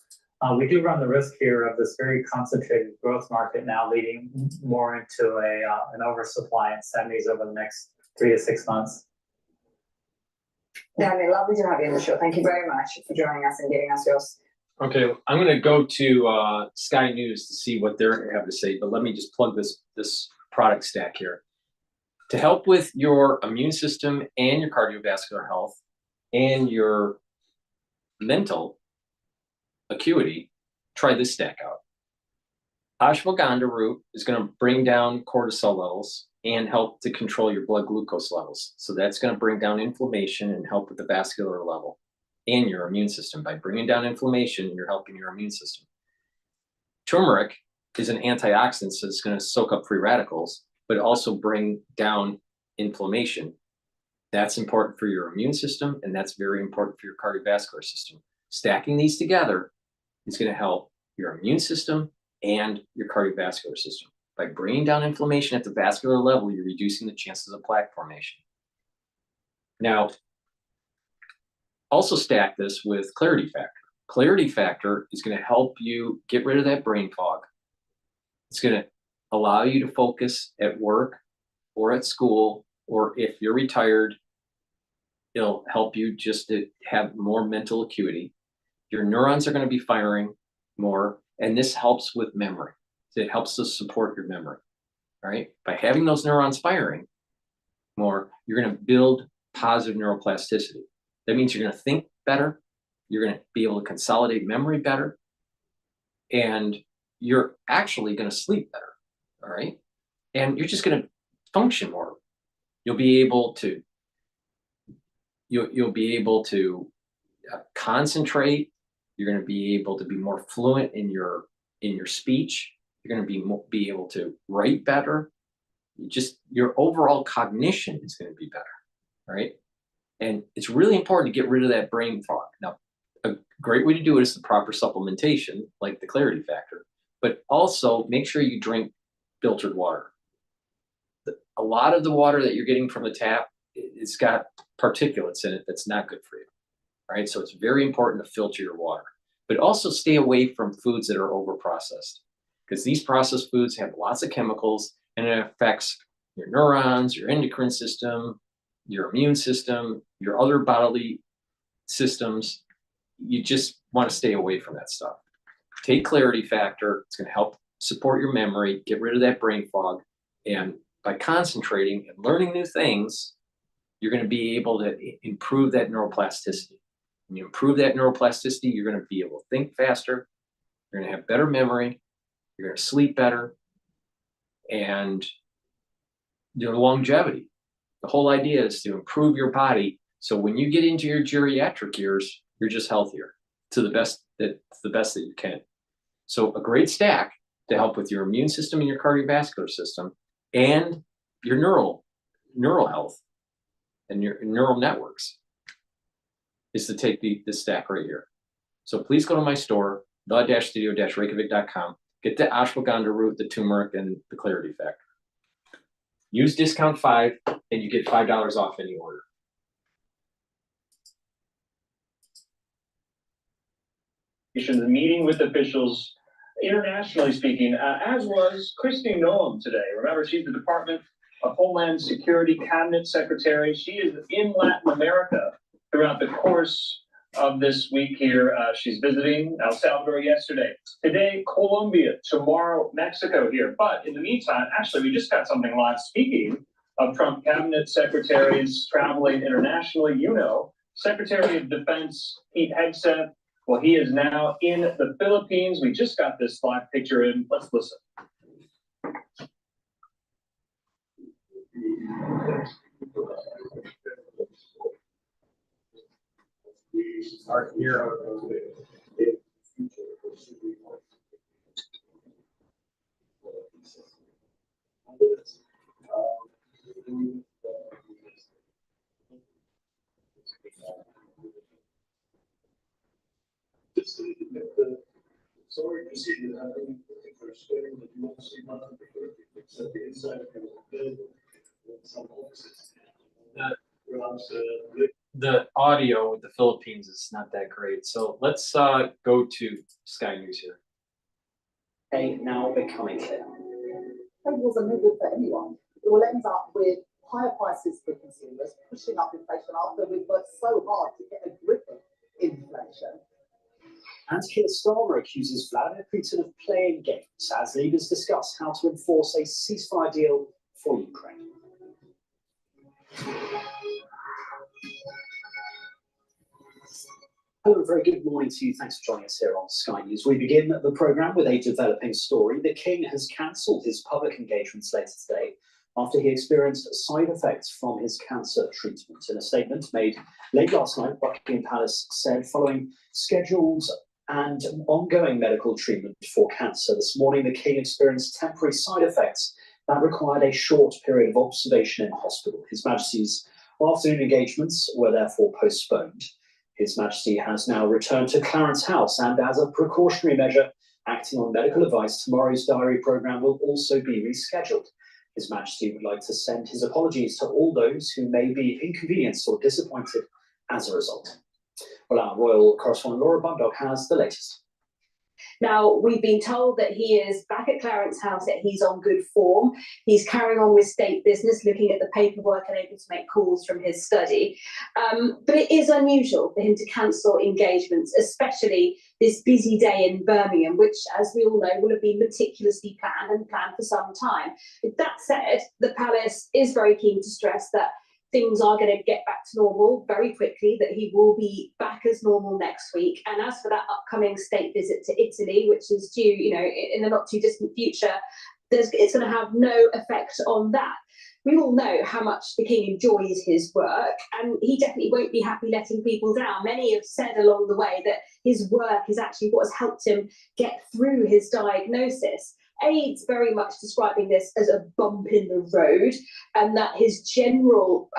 we do run the risk here of this very concentrated growth market now leading more into an oversupply in semis over the next 3 to 6 months. Danny, lovely to have you on the show. Thank you very much for joining us and giving us yours. Okay, I'm going to go to Sky News to see what they have to say, but let me just plug this product stack here. To help with your immune system and your cardiovascular health and your mental acuity, try this stack out. Ashwagandha root is going to bring down cortisol levels and help to control your blood glucose levels. So that's going to bring down inflammation and help with the vascular level and your immune system. By bringing down inflammation, you're helping your immune system. Turmeric is an antioxidant, so it's going to soak up free radicals, but also bring down inflammation. That's important for your immune system, and that's very important for your cardiovascular system. Stacking these together is going to help your immune system and your cardiovascular system. By bringing down inflammation at the vascular level, you're reducing the chances of plaque formation. Now, also stack this with Clarity Factor. Clarity Factor is going to help you get rid of that brain fog. It's going to allow you to focus at work or at school, or if you're retired, it'll help you just to have more mental acuity. Your neurons are going to be firing more, and this helps with memory. It helps to support your memory, right? By having those neurons firing more, you're going to build positive neuroplasticity. That means you're going to think better, you're going to be able to consolidate memory better, and you're actually going to sleep better, all right? And you're just going to function more. You'll be able to concentrate. You're going to be able to be more fluent in your speech. You're going to be able to write better. Your overall cognition is going to be better, right? And it's really important to get rid of that brain fog. Now, a great way to do it is the proper supplementation, like the Clarity Factor, but also make sure you drink filtered water. A lot of the water that you're getting from the tap, it's got particulates in it that's not good for you, right? So it's very important to filter your water, but also stay away from foods that are over-processed, because these processed foods have lots of chemicals and it affects your neurons, your endocrine system, your immune system, your other bodily systems. You just want to stay away from that stuff. Take Clarity Factor. It's going to help support your memory, get rid of that brain fog. And by concentrating and learning new things, you're going to be able to improve that neuroplasticity. When you improve that neuroplasticity, you're going to be able to think faster. You're going to have better memory. You're going to sleep better. And your longevity. The whole idea is to improve your body. So when you get into your geriatric years, you're just healthier to the best that you can. So a great stack to help with your immune system and your cardiovascular system and your neural health and your neural networks is to take this stack right here. So please go to my store, the-studio-reykjavik.com, get the ashwagandha root, the turmeric, and the Clarity Factor. Use discount 5 and you get $5 off any order. Meeting with officials, internationally speaking, as was Kristi Noem today. Remember, she's the Department of Homeland Security Cabinet Secretary. She is in Latin America throughout the course of this week here. She's visiting El Salvador yesterday. Today, Colombia. Tomorrow, Mexico here. But in the meantime, actually, we just got something live. Speaking of Trump cabinet secretaries traveling internationally, Secretary of Defense Pete Hegseth, well, he is now in the Philippines. We just got this live picture in. Let's listen. Our hero. Sorry to see that happening. If we're stating that you won't see nothing except the inside of your building with some offices. Perhaps, The audio with the Philippines is not that great, so let's go to Sky News here. Now becoming clear. Trade wars are no good for anyone. It will end up with higher prices for consumers, pushing up inflation after we've worked so hard to get a grip of inflation. And Keir Starmer accuses Vladimir Putin of playing games as leaders discuss how to enforce a ceasefire deal for Ukraine. Hello, a very good morning to you. Thanks for joining us here on Sky News. We begin the programme with a developing story. The King has cancelled his public engagements later today after he experienced side effects from his cancer treatment. In a statement made late last night, Buckingham Palace said following scheduled and ongoing medical treatment for cancer, this morning the King experienced temporary side effects that required a short period of observation in hospital. His Majesty's afternoon engagements were therefore postponed. His Majesty has now returned to Clarence House, and as a precautionary measure, acting on medical advice, tomorrow's diary programme will also be rescheduled. His Majesty would like to send his apologies to all those who may be inconvenienced or disappointed as a result. Well, our royal correspondent Laura Bundock has the latest. Now, we've been told that he is back at Clarence House, that he's on good form. He's carrying on with state business, looking at the paperwork and able to make calls from his study. But it is unusual for him to cancel engagements, especially this busy day in Birmingham, which, as we all know, will have been meticulously planned for some time. With that said, the palace is very keen to stress that things are going to get back to normal very quickly, that he will be back as normal next week. And as for that upcoming state visit to Italy, which is due, in the not too distant future, it's going to have no effect on that. We all know how much the King enjoys his work, and he definitely won't be happy letting people down. Many have said along the way that his work is actually what has helped him get through his diagnosis. Aides very much describing this as a bump in the road, and that his general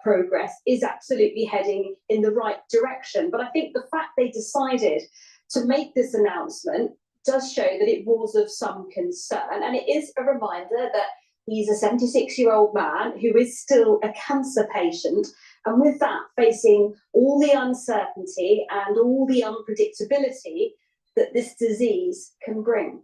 progress is absolutely heading in the right direction. But I think the fact they decided to make this announcement does show that it was of some concern, and it is a reminder that he's a 76-year-old man who is still a cancer patient, and with that facing all the uncertainty and all the unpredictability that this disease can bring.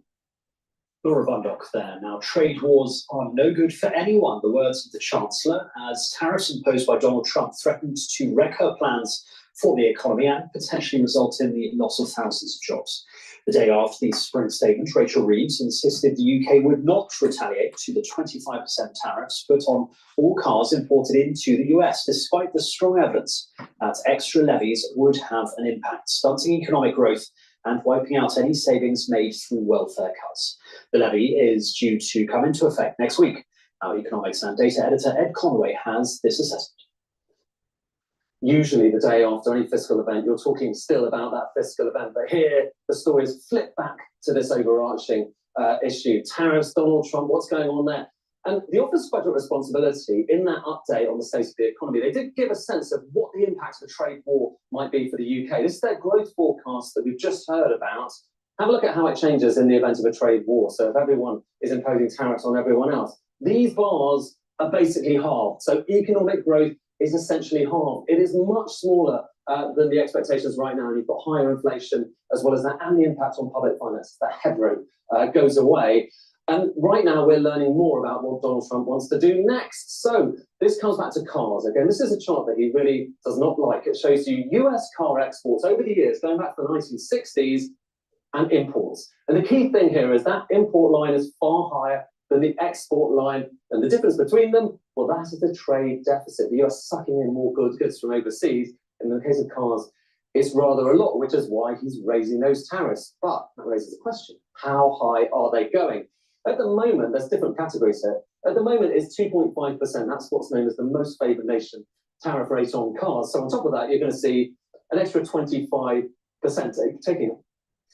Laura Bundock there. Now, trade wars are no good for anyone, the words of the Chancellor, as tariffs imposed by Donald Trump threatened to wreck her plans for the economy and potentially result in the loss of thousands of jobs. The day after the spring statement, Rachel Reeves insisted the UK would not retaliate to the 25% tariffs put on all cars imported into the US, despite the strong evidence that extra levies would have an impact, stunting economic growth and wiping out any savings made through welfare cuts. The levy is due to come into effect next week. Our economics and data editor Ed Conway has this assessment. Usually the day after any fiscal event, you're talking still about that fiscal event, but here the stories flip back to this overarching issue. Tariffs, Donald Trump, what's going on there? And the Office of Budget Responsibility, in that update on the state of the economy, they did give a sense of what the impact of a trade war might be for the UK. This is their growth forecast that we've just heard about. Have a look at how it changes in the event of a trade war. So if everyone is imposing tariffs on everyone else, these bars are basically halved. So economic growth is essentially halved. It is much smaller than the expectations right now. And you've got higher inflation as well as that, and the impact on public finances. That headroom goes away. And right now we're learning more about what Donald Trump wants to do next. So this comes back to cars. Again, this is a chart that he really does not like. It shows you US car exports over the years, going back to the 1960s, and imports. And the key thing here is that import line is far higher than the export line. And the difference between them, well, that is the trade deficit. The US sucking in more goods from overseas. In the case of cars, it's rather a lot, which is why he's raising those tariffs. But that raises a question. How high are they going? At the moment, there's different categories here. At the moment, it's 2.5%. That's what's known as the most favoured nation tariff rate on cars. So on top of that, you're going to see an extra 25%, taking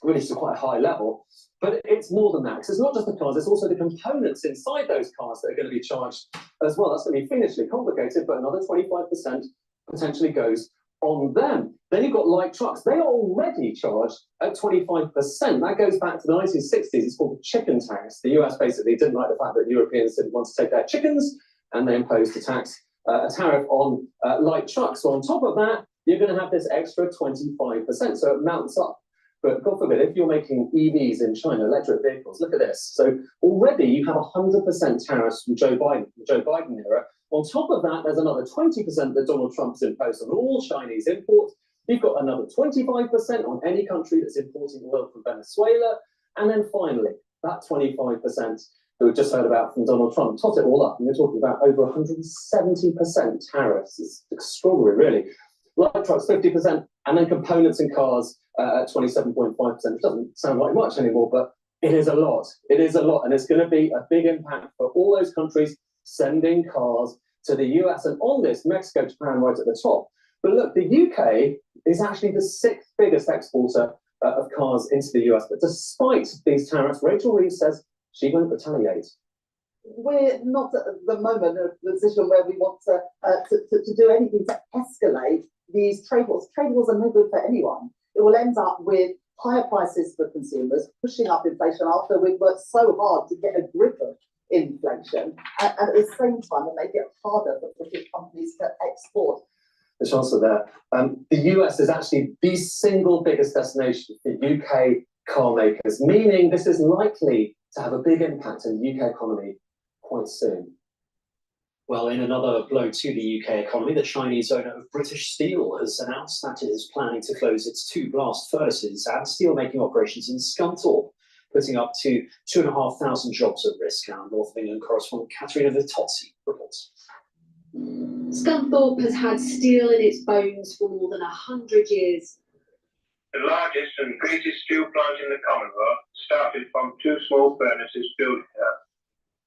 really to quite a high level. But it's more than that, because it's not just the cars, it's also the components inside those cars that are going to be charged as well. That's going to be fiendishly complicated, but another 25% potentially goes on them. Then you've got light trucks. They are already charged at 25%. That goes back to the 1960s. It's called the chicken tax. The US basically didn't like the fact that Europeans didn't want to take their chickens, and they imposed a tariff on light trucks. So on top of that, you're going to have this extra 25%. So it mounts up. But God forbid, if you're making EVs in China, electric vehicles, look at this. So already you have 100% tariffs from Joe Biden era. On top of that, there's another 20% that Donald Trump's imposed on all Chinese imports. You've got another 25% on any country that's importing oil from Venezuela. And then finally, that 25% that we've just heard about from Donald Trump, tot it all up, and you're talking about over 170% tariffs. It's extraordinary, really. Light trucks, 50%, and then components and cars at 27.5%, which doesn't sound like much anymore, but it is a lot. It is a lot, and it's going to be a big impact for all those countries sending cars to the US. And on this, Mexico, Japan right at the top. But look, the UK is actually the 6th biggest exporter of cars into the US. But despite these tariffs, Rachel Reeves says she won't retaliate. We're not at the moment in a position where we want to do anything to escalate these trade wars. Trade wars are no good for anyone. It will end up with higher prices for consumers, pushing up inflation after we've worked so hard to get a grip of inflation, and at the same time, will make it harder for British companies to export. The Chancellor there. The US is actually the single biggest destination for UK car makers, meaning this is likely to have a big impact in the UK economy quite soon. Well, in another blow to the UK economy, the Chinese owner of British Steel has announced that it is planning to close its 2 blast furnaces and steelmaking operations in Scunthorpe, putting up to 2,500 jobs at risk. Our North of England correspondent Katerina Vitozzi reports. Scunthorpe has had steel in its bones for more than 100 years. The largest and greatest steel plant in the Commonwealth started from 2 small furnaces built here.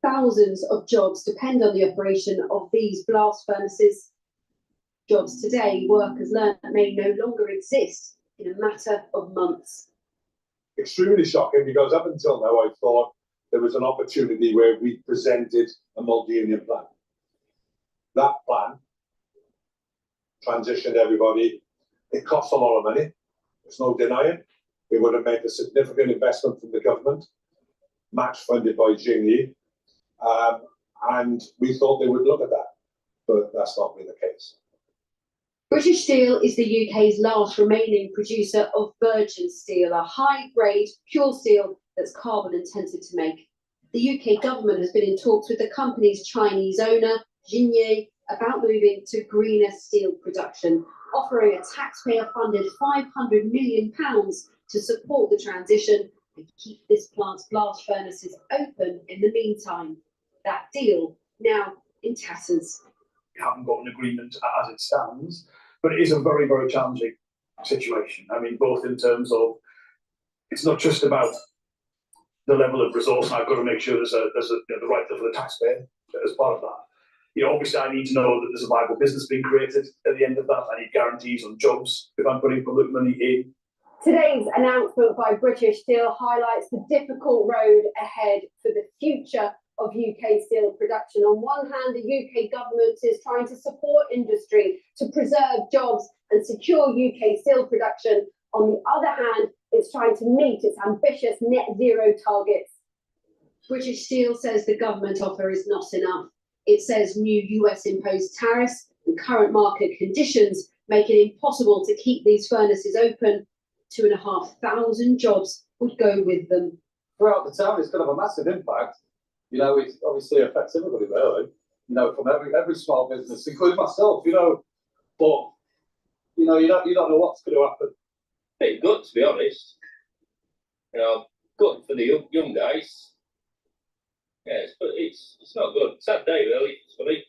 Thousands of jobs depend on the operation of these blast furnaces. Jobs today, workers learn, may no longer exist in a matter of months. Extremely shocking, because up until now I thought there was an opportunity where we presented a multi-union plan. That plan transitioned everybody. It cost a lot of money. There's no denying. It would have made a significant investment from the government, match funded by GE, and we thought they would look at that, but that's not really the case. British Steel is the UK's last remaining producer of virgin steel, a high-grade, pure steel that's carbon-intensive to make. The UK government has been in talks with the company's Chinese owner, Xinye, about moving to greener steel production, offering a taxpayer-funded £500 million to support the transition and keep this plant's blast furnaces open in the meantime. That deal now in tatters. We haven't got an agreement as it stands, but it is a very, very challenging situation. I mean, both in terms of, it's not just about the level of resource, and I've got to make sure there's the right level for the taxpayer as part of that. Obviously I need to know that there's a viable business being created at the end of that. I need guarantees on jobs if I'm putting public money in. Today's announcement by British Steel highlights the difficult road ahead for the future of UK steel production. On one hand, the UK government is trying to support industry to preserve jobs and secure UK steel production. On the other hand, it's trying to meet its ambitious net zero targets. British Steel says the government offer is not enough. It says new US imposed tariffs and current market conditions make it impossible to keep these furnaces open. 2,500 jobs would go with them. Throughout the town, it's going to have a massive impact. It obviously affects everybody really. From every small business, including myself. But you don't know what's going to happen. Pretty good, to be honest. Good for the young guys. Yes, but it's not good. Sad day, really, for me.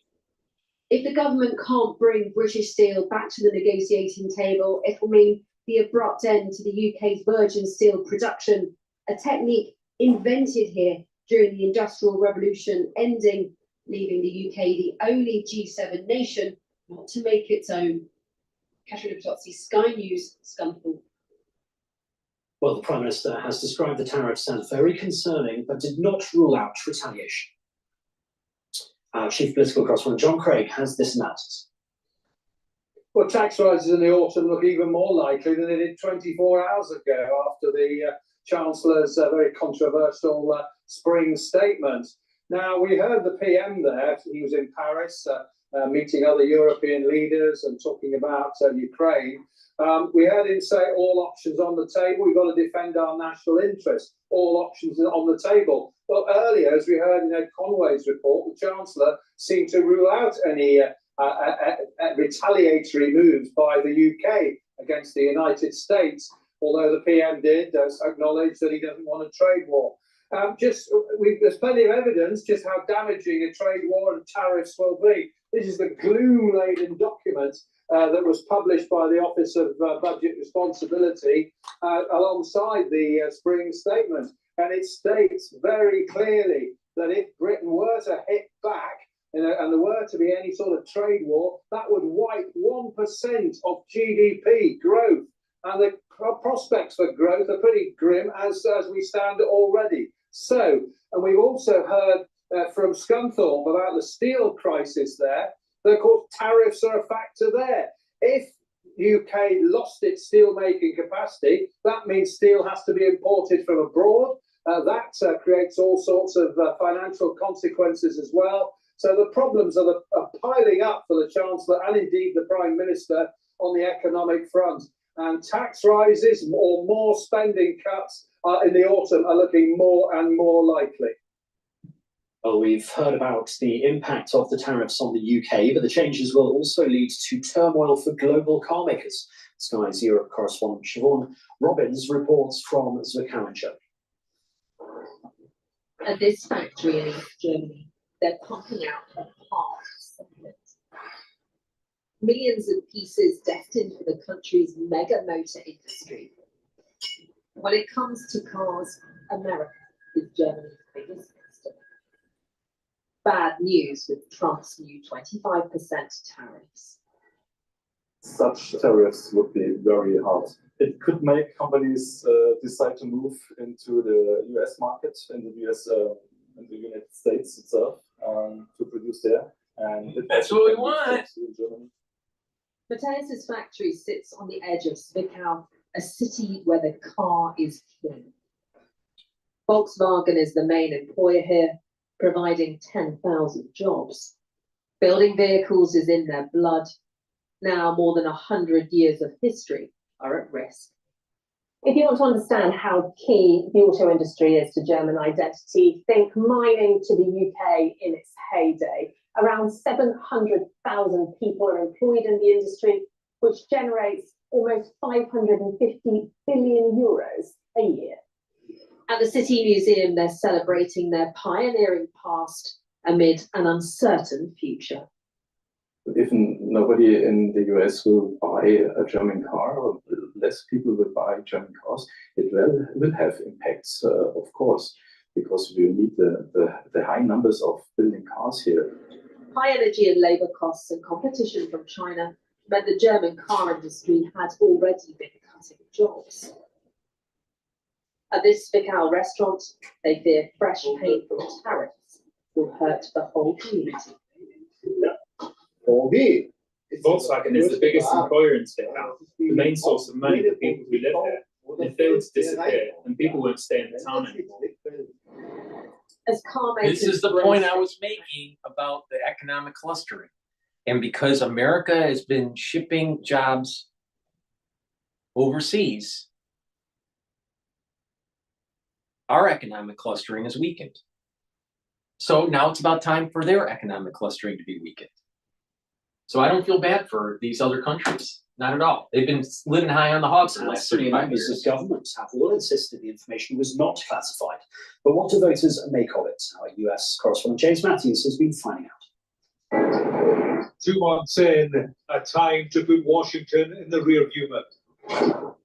If the government can't bring British Steel back to the negotiating table, it will mean the abrupt end to the UK's virgin steel production, a technique invented here during the Industrial Revolution, leaving the UK the only G7 nation not to make its own. Katerina Vitozzi, Sky News, Scunthorpe. Well, the Prime Minister has described the tariffs as very concerning, but did not rule out retaliation. Our Chief Political Correspondent John Craig has this analysis. Well, tax rises in the autumn look even more likely than they did 24 hours ago after the Chancellor's very controversial spring statement. Now, we heard the PM there, he was in Paris meeting other European leaders and talking about Ukraine. We heard him say all options on the table, we've got to defend our national interest, all options on the table. But earlier, as we heard in Ed Conway's report, the Chancellor seemed to rule out any retaliatory moves by the UK against the United States, although the PM did acknowledge that he doesn't want a trade war. There's plenty of evidence just how damaging a trade war and tariffs will be. This is the gloom-laden document that was published by the Office of Budget Responsibility alongside the spring statement. And it states very clearly that if Britain were to hit back, and there were to be any sort of trade war, that would wipe 1% of GDP growth. And the prospects for growth are pretty grim as we stand already. So, and we've also heard from Scunthorpe about the steel crisis there. Of course, tariffs are a factor there. If UK lost its steel making capacity, that means steel has to be imported from abroad. That creates all sorts of financial consequences as well. So the problems are piling up for the Chancellor and indeed the Prime Minister on the economic front. And tax rises or more spending cuts in the autumn are looking more and more likely. Well, we've heard about the impact of the tariffs on the UK, but the changes will also lead to turmoil for global car makers. Sky's Europe correspondent Siobhan Robbins reports from Zwickau. At this factory in East Germany, they're pumping out parts. Millions of pieces destined for the country's mega motor industry. When it comes to cars, America is Germany's biggest customer. Bad news with Trump's new 25% tariffs. Such tariffs would be very hard. It could make companies decide to move into the US market, in the United States itself, to produce there. And that's what we want. In Germany. Matthias's factory sits on the edge of Zwickau, a city where the car is king. Volkswagen is the main employer here, providing 10,000 jobs. Building vehicles is in their blood. Now more than 100 years of history are at risk. If you want to understand how key the auto industry is to German identity, think mining to the UK in its heyday. Around 700,000 people are employed in the industry, which generates almost 550 billion euros a year. At the City Museum, they're celebrating their pioneering past amid an uncertain future. If nobody in the US will buy a German car, or less people will buy German cars, it will have impacts, of course, because we need the high numbers of building cars here. High energy and labour costs and competition from China meant the German car industry had already been cutting jobs. At this Zwickau restaurant, they fear fresh painful tariffs will hurt the whole community. Volkswagen is the biggest employer in Zwickau, the main source of money for people who live there. And if they were to disappear, then people won't stay in the town anymore. As car makers, This is the point I was making about the economic clustering. And because America has been shipping jobs overseas, our economic clustering is weakened. So now it's about time for their economic clustering to be weakened. So I don't feel bad for these other countries, not at all. They've been living high on the hog for the last 35 members years. of government have all insisted the information was not classified. But what do voters make of it? Our US correspondent James Matthews has been finding out. 2 months in, a time to put Washington in the rearview mirror.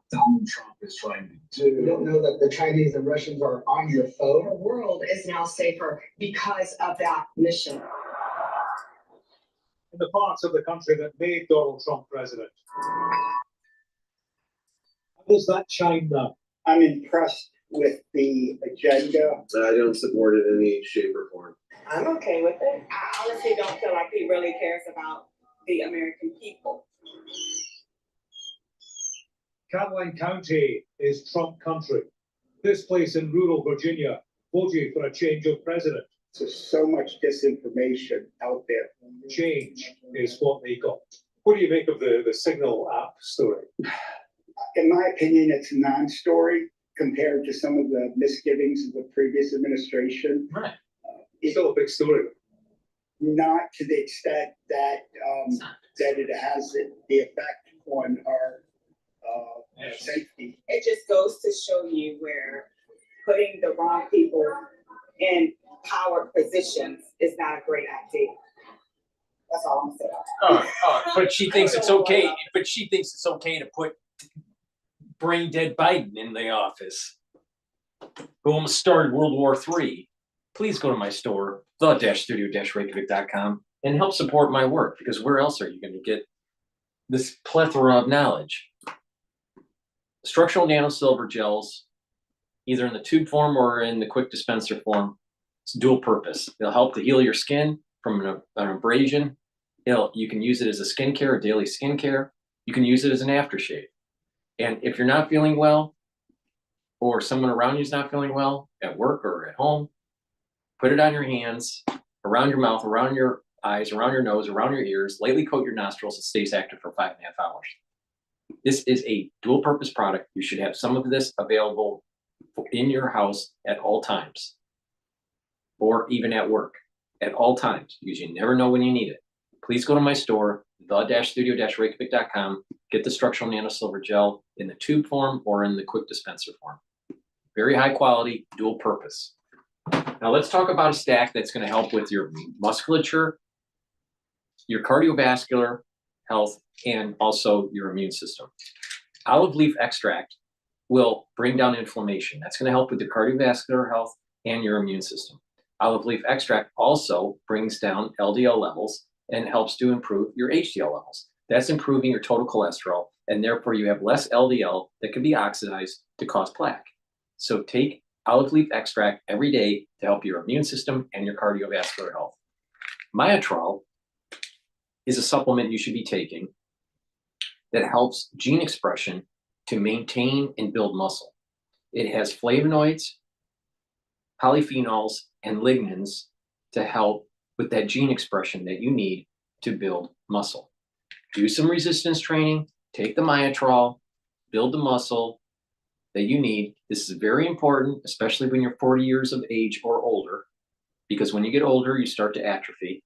Donald Trump is trying to do. You don't know that the Chinese and Russians are on your phone? The world is now safer because of that mission. In the parts of the country that made Donald Trump president. How does that chime now? I'm impressed with the agenda. I don't support it in any shape or form. I'm okay with it. I honestly don't feel like he really cares about the American people. Caroline County is Trump country. This place in rural Virginia voted for a change of president. There's so much disinformation out there. Change is what they got. What do you make of the Signal app story? In my opinion, it's a non-story compared to some of the misgivings of the previous administration. Right. It's still a big story. Not to the extent that that it has the effect on our safety. It just goes to show you where putting the wrong people in power positions is not a great idea. That's all I'm saying. But she thinks it's okay. But she thinks it's okay to put brain dead Biden in the office, who almost started World War III. Please go to my store, the-studio-reykjavik.com, and help support my work, because where else are you going to get this plethora of knowledge? Structural nanosilver gels, either in the tube form or in the quick dispenser form, it's dual purpose. It'll help to heal your skin from an abrasion. You can use it as a skincare, a daily skincare. You can use it as an aftershave. And if you're not feeling well, or someone around you is not feeling well, at work or at home, put it on your hands, around your mouth, around your eyes, around your nose, around your ears, lightly coat your nostrils. It stays active for 5.5 hours. This is a dual purpose product. You should have some of this available in your house at all times, or even at work at all times, because you never know when you need it. Please go to my store, the-studio-reykjavik.com, get the structural nanosilver gel in the tube form or in the quick dispenser form. Very high quality, dual purpose. Now let's talk about a stack that's going to help with your musculature, your cardiovascular health, and also your immune system. Olive leaf extract will bring down inflammation. That's going to help with your cardiovascular health and your immune system. Olive leaf extract also brings down LDL levels and helps to improve your HDL levels. That's improving your total cholesterol, and therefore you have less LDL that can be oxidized to cause plaque. So take olive leaf extract every day to help your immune system and your cardiovascular health. Myotrol is a supplement you should be taking that helps gene expression to maintain and build muscle. It has flavonoids, polyphenols, and lignans to help with that gene expression that you need to build muscle. Do some resistance training, take the Myotrol, build the muscle that you need. This is very important, especially when you're 40 years of age or older, because when you get older, you start to atrophy.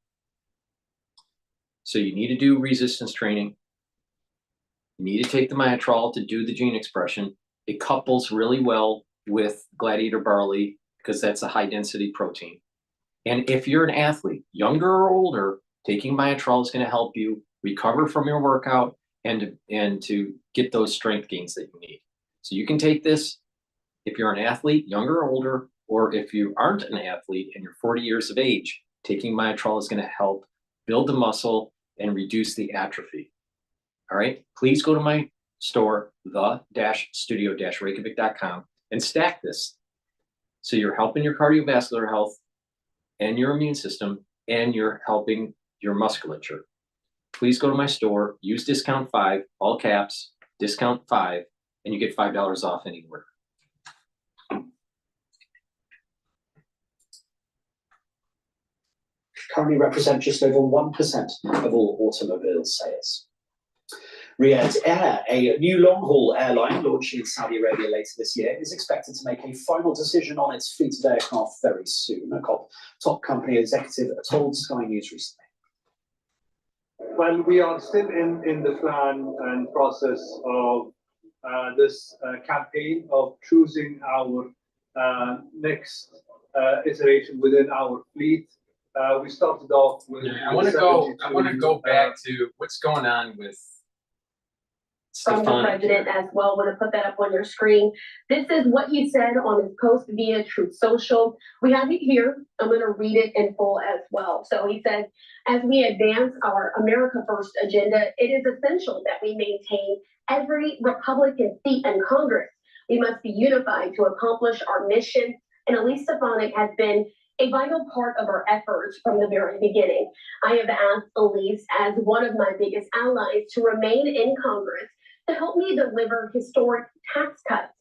So you need to do resistance training. You need to take the Myotrol to do the gene expression. It couples really well with gladiator barley because that's a high density protein. And if you're an athlete, younger or older, taking Myotrol is going to help you recover from your workout and to get those strength gains that you need. So you can take this if you're an athlete, younger or older, or if you aren't an athlete and you're 40 years of age, taking Myotrol is going to help build the muscle and reduce the atrophy. All right, please go to my store, the-studio-reykjavik.com, and stack this. So you're helping your cardiovascular health and your immune system, and you're helping your musculature. Please go to my store, use discount 5, all caps, discount 5, and you get $5 off anywhere. Currently represent just over 1% of all automobile sales. Riyadh Air, a new long-haul airline launching in Saudi Arabia later this year, is expected to make a final decision on its fleet of aircraft very soon, a top company executive told Sky News recently. Well, we are still in the plan and process of this campaign of choosing our next iteration within our fleet. We started off with. I want to go back to what's going on with from the president as well. Want to put that up on your screen. This is what he said on his post via Truth Social. We have it here. I'm going to read it in full as well. So he said, as we advance our America First agenda, it is essential that we maintain every Republican seat in Congress. We must be unified to accomplish our mission. And Elise Stefanik has been a vital part of our efforts from the very beginning. I have asked Elise, as one of my biggest allies, to remain in Congress to help me deliver historic tax cuts,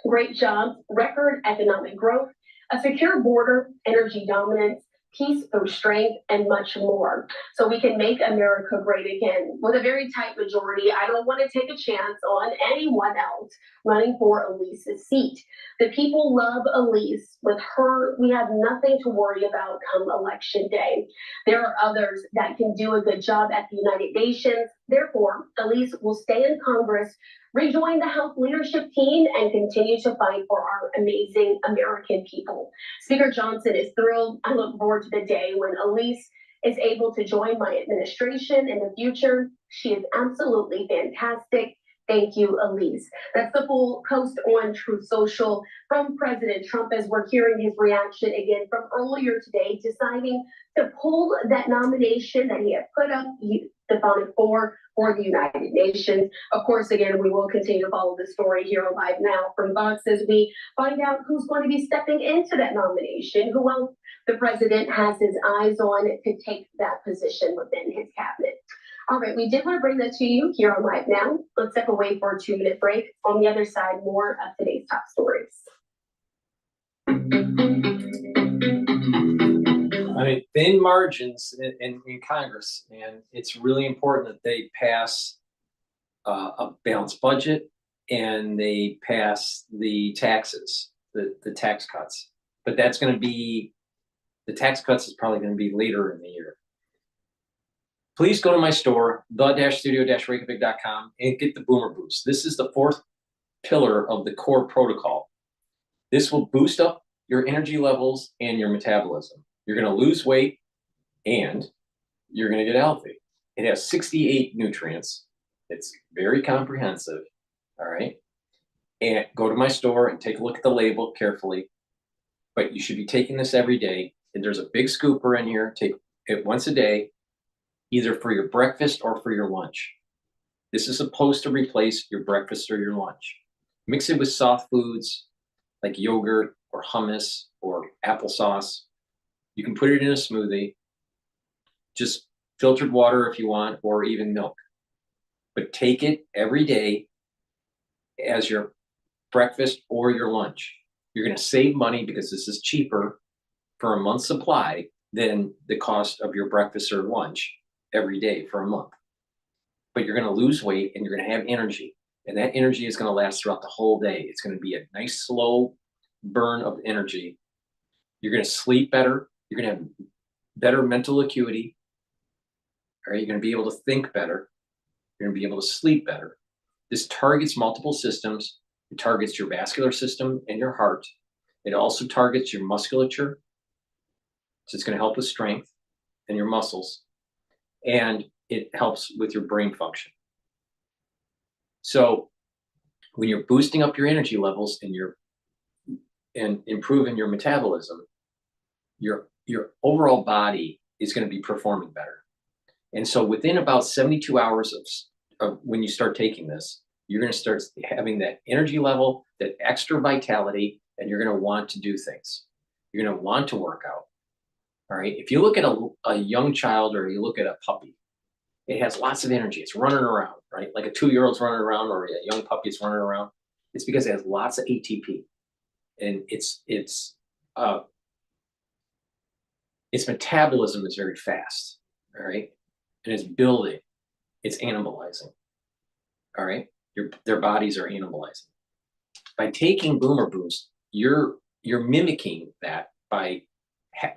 great jobs, record economic growth, a secure border, energy dominance, peace through strength, and much more. So we can make America great again. With a very tight majority, I don't want to take a chance on anyone else running for Elise's seat. The people love Elise. With her, we have nothing to worry about come election day. There are others that can do a good job at the United Nations. Therefore, Elise will stay in Congress, rejoin the House leadership team, and continue to fight for our amazing American people. Speaker Johnson is thrilled. I look forward to the day when Elise is able to join my administration in the future. She is absolutely fantastic. Thank you, Elise. That's the full post on Truth Social from President Trump, as we're hearing his reaction again from earlier today, deciding to pull that nomination that he had put up, Stephanic for the United Nations. Of course, again, we will continue to follow the story here on Live Now from Vox as we find out who's going to be stepping into that nomination, who else the president has his eyes on to take that position within his cabinet. All right, we did want to bring that to you here on Live Now. Let's step away for a 2-minute break. On the other side, more of today's top stories. I mean, thin margins in Congress, and it's really important that they pass a balanced budget and they pass the taxes, the tax cuts. But that's going to be, the tax cuts is probably going to be later in the year. Please go to my store, the-studio-reykjavik.com, and get the Boomer Boost. This is the 4th pillar of the core protocol. This will boost up your energy levels and your metabolism. You're going to lose weight and you're going to get healthy. It has 68 nutrients. It's very comprehensive. All right. And go to my store and take a look at the label carefully. But you should be taking this every day. And there's a big scooper in here. Take it once a day, either for your breakfast or for your lunch. This is supposed to replace your breakfast or your lunch. Mix it with soft foods like yogurt or hummus or applesauce. You can put it in a smoothie, just filtered water if you want, or even milk. But take it every day as your breakfast or your lunch. You're going to save money because this is cheaper for a month's supply than the cost of your breakfast or lunch every day for a month. But you're going to lose weight and you're going to have energy. And that energy is going to last throughout the whole day. It's going to be a nice, slow burn of energy. You're going to sleep better. You're going to have better mental acuity. All right, you're going to be able to think better. You're going to be able to sleep better. This targets multiple systems. It targets your vascular system and your heart. It also targets your musculature. So it's going to help with strength and your muscles. And it helps with your brain function. So when you're boosting up your energy levels and improving your metabolism, your overall body is going to be performing better. And so within about 72 hours of when you start taking this, you're going to start having that energy level, that extra vitality, and you're going to want to do things. You're going to want to work out. All right. If you look at a young child or you look at a puppy, it has lots of energy. It's running around, right? Like a 2-year-old's running around or a young puppy's running around. It's because it has lots of ATP, and its metabolism is very fast. All right, and it's building. It's anabolizing. All right, their bodies are anabolizing. By taking Boomer Boost, you're mimicking that by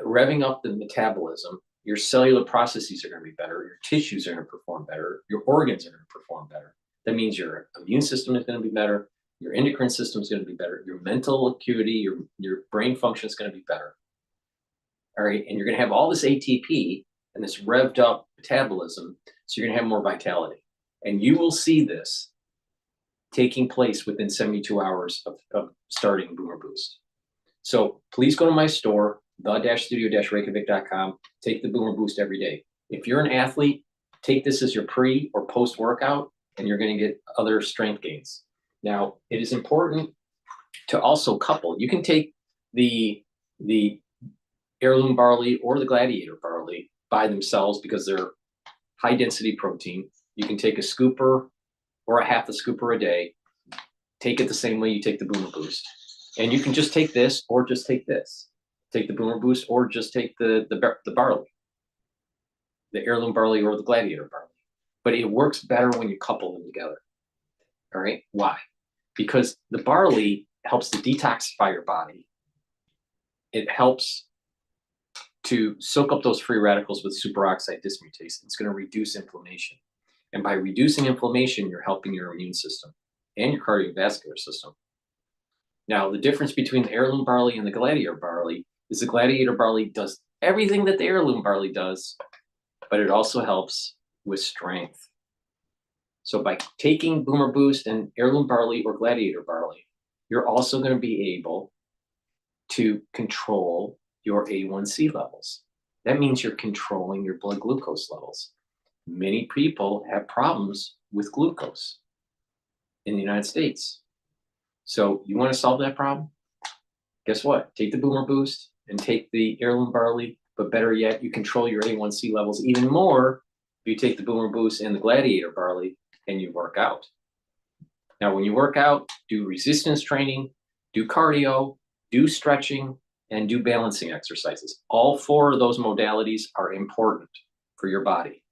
revving up the metabolism. Your cellular processes are going to be better. Your tissues are going to perform better. Your organs are going to perform better. That means your immune system is going to be better. Your endocrine system is going to be better. Your mental acuity, your brain function is going to be better. All right, and you're going to have all this ATP and this revved up metabolism, so you're going to have more vitality. And you will see this taking place within 72 hours of starting Boomer Boost. So please go to my store, the-studio-reykjavik.com. Take the Boomer Boost every day. If you're an athlete, take this as your pre or post workout, and you're going to get other strength gains. Now, it is important to also couple. You can take the heirloom barley or the gladiator barley by themselves because they're high density protein. You can take a scooper or a half a scooper a day. Take it the same way you take the Boomer Boost. And you can just take this or just take this. Take the Boomer Boost or just take the barley, the heirloom barley or the gladiator barley. But it works better when you couple them together. All right, why? Because the barley helps to detoxify your body. It helps to soak up those free radicals with superoxide dismutase. It's going to reduce inflammation. And by reducing inflammation, you're helping your immune system and your cardiovascular system. Now, the difference between the heirloom barley and the gladiator barley is the gladiator barley does everything that the heirloom barley does, but it also helps with strength. So by taking Boomer Boost and heirloom barley or gladiator barley, you're also going to be able to control your A1C levels. That means you're controlling your blood glucose levels. Many people have problems with glucose in the United States. So you want to solve that problem? Guess what? Take the Boomer Boost and take the heirloom barley, but better yet, you control your A1C levels even more if you take the Boomer Boost and the gladiator barley and you work out. Now, when you work out, do resistance training, do cardio, do stretching, and do balancing exercises. All 4 of those modalities are important for your body.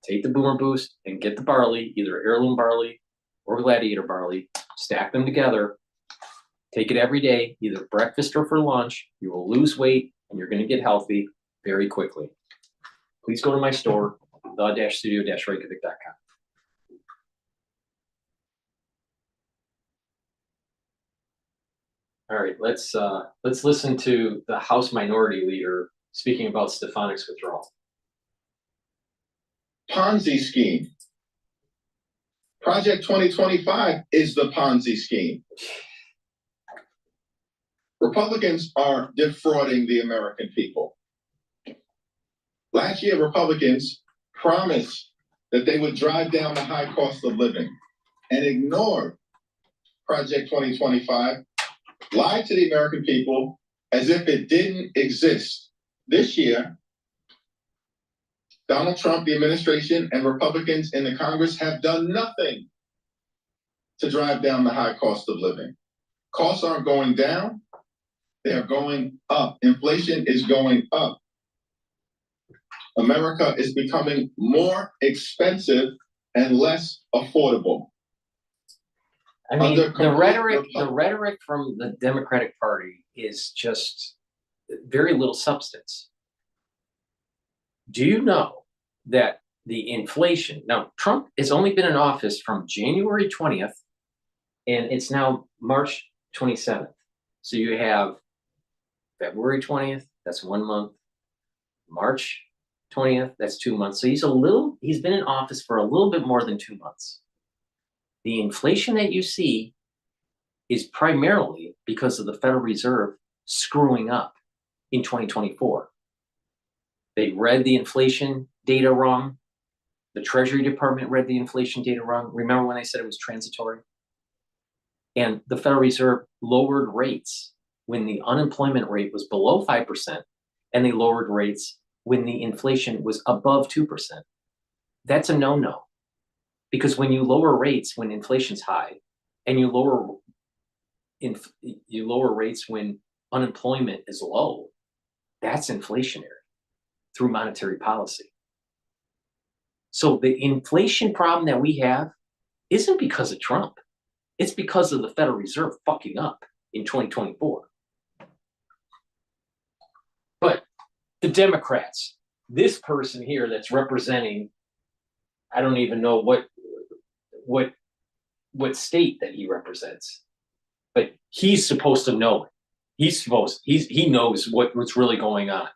Take the Boomer Boost and get the barley, either heirloom barley or gladiator barley, stack them together, take it every day, either breakfast or for lunch. You will lose weight and you're going to get healthy very quickly. Please go to my store, the-studio-reykjavik.com. All right, let's listen to the House Minority Leader speaking about Stefanik's withdrawal. Ponzi scheme. Project 2025 is the Ponzi scheme. Republicans are defrauding the American people. Last year, Republicans promised that they would drive down the high cost of living and ignored Project 2025, lied to the American people as if it didn't exist. This year, Donald Trump, the administration, and Republicans in the Congress have done nothing to drive down the high cost of living. Costs aren't going down, they are going up. Inflation is going up. America is becoming more expensive and less affordable. I mean, the rhetoric from the Democratic Party is just very little substance. Do you know that the inflation, now Trump has only been in office from January 20th, and it's now March 27th. So you have February 20th, that's 1 month. March 20th, that's 2 months. So he's been in office for a little bit more than 2 months. The inflation that you see is primarily because of the Federal Reserve screwing up in 2024. They read the inflation data wrong. The Treasury Department read the inflation data wrong. Remember when they said it was transitory? And the Federal Reserve lowered rates when the unemployment rate was below 5%, and they lowered rates when the inflation was above 2%. That's a no-no. Because when you lower rates when inflation's high, and you lower rates when unemployment is low, that's inflationary through monetary policy. So the inflation problem that we have isn't because of Trump. It's because of the Federal Reserve fucking up in 2024. But the Democrats, this person here that's representing, I don't even know what state that he represents, but he's supposed to know it. He knows what's really going on.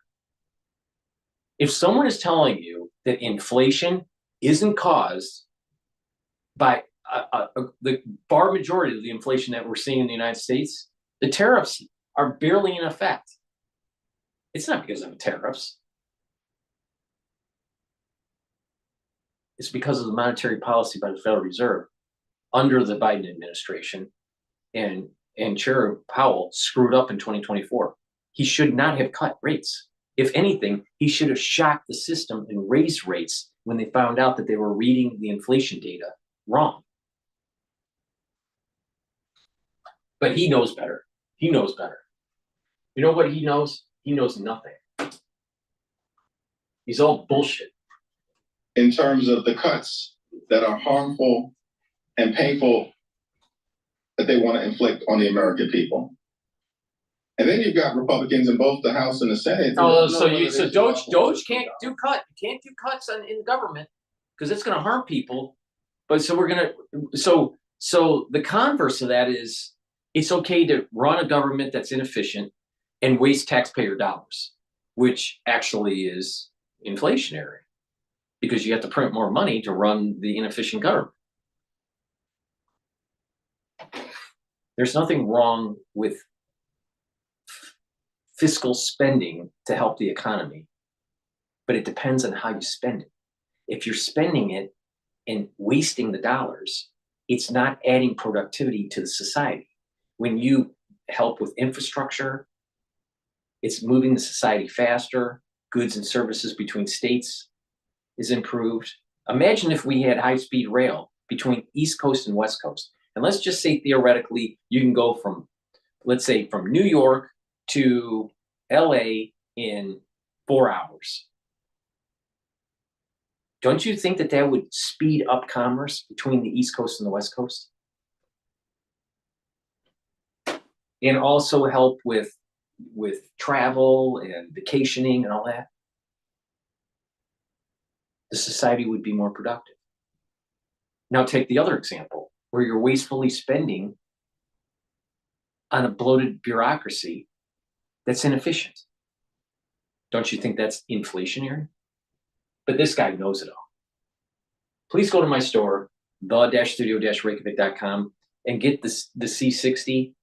If someone is telling you that inflation isn't caused by the far majority of the inflation that we're seeing in the United States, the tariffs are barely in effect. It's not because of the tariffs. It's because of the monetary policy by the Federal Reserve under the Biden administration, and Chair Powell screwed up in 2024. he should not have cut rates. If anything, he should have shocked the system and raised rates when they found out that they were reading the inflation data wrong. But he knows better. He knows better. You know what he knows? He knows nothing. He's all bullshit. In terms of the cuts that are harmful and painful that they want to inflict on the American people. And then you've got Republicans in both the House and the Senate. Oh, so DOGE can't do cuts in government because it's going to harm people. But so we're going to so the converse of that is it's okay to run a government that's inefficient and waste taxpayer dollars, which actually is inflationary because you have to print more money to run the inefficient government. There's nothing wrong with fiscal spending to help the economy, but it depends on how you spend it. If you're spending it and wasting the dollars, it's not adding productivity to the society. When you help with infrastructure, it's moving the society faster, goods and services between states is improved. Imagine if we had high-speed rail between East Coast and West Coast. And let's just say theoretically, you can go from, let's say, from New York to LA in 4 hours. Don't you think that that would speed up commerce between the East Coast and the West Coast? And also help with travel and vacationing and all that? The society would be more productive. Now take the other example, where you're wastefully spending on a bloated bureaucracy that's inefficient. Don't you think that's inflationary? But this guy knows it all. Please go to my store, the-studio-reykjavik.com, and get the C60.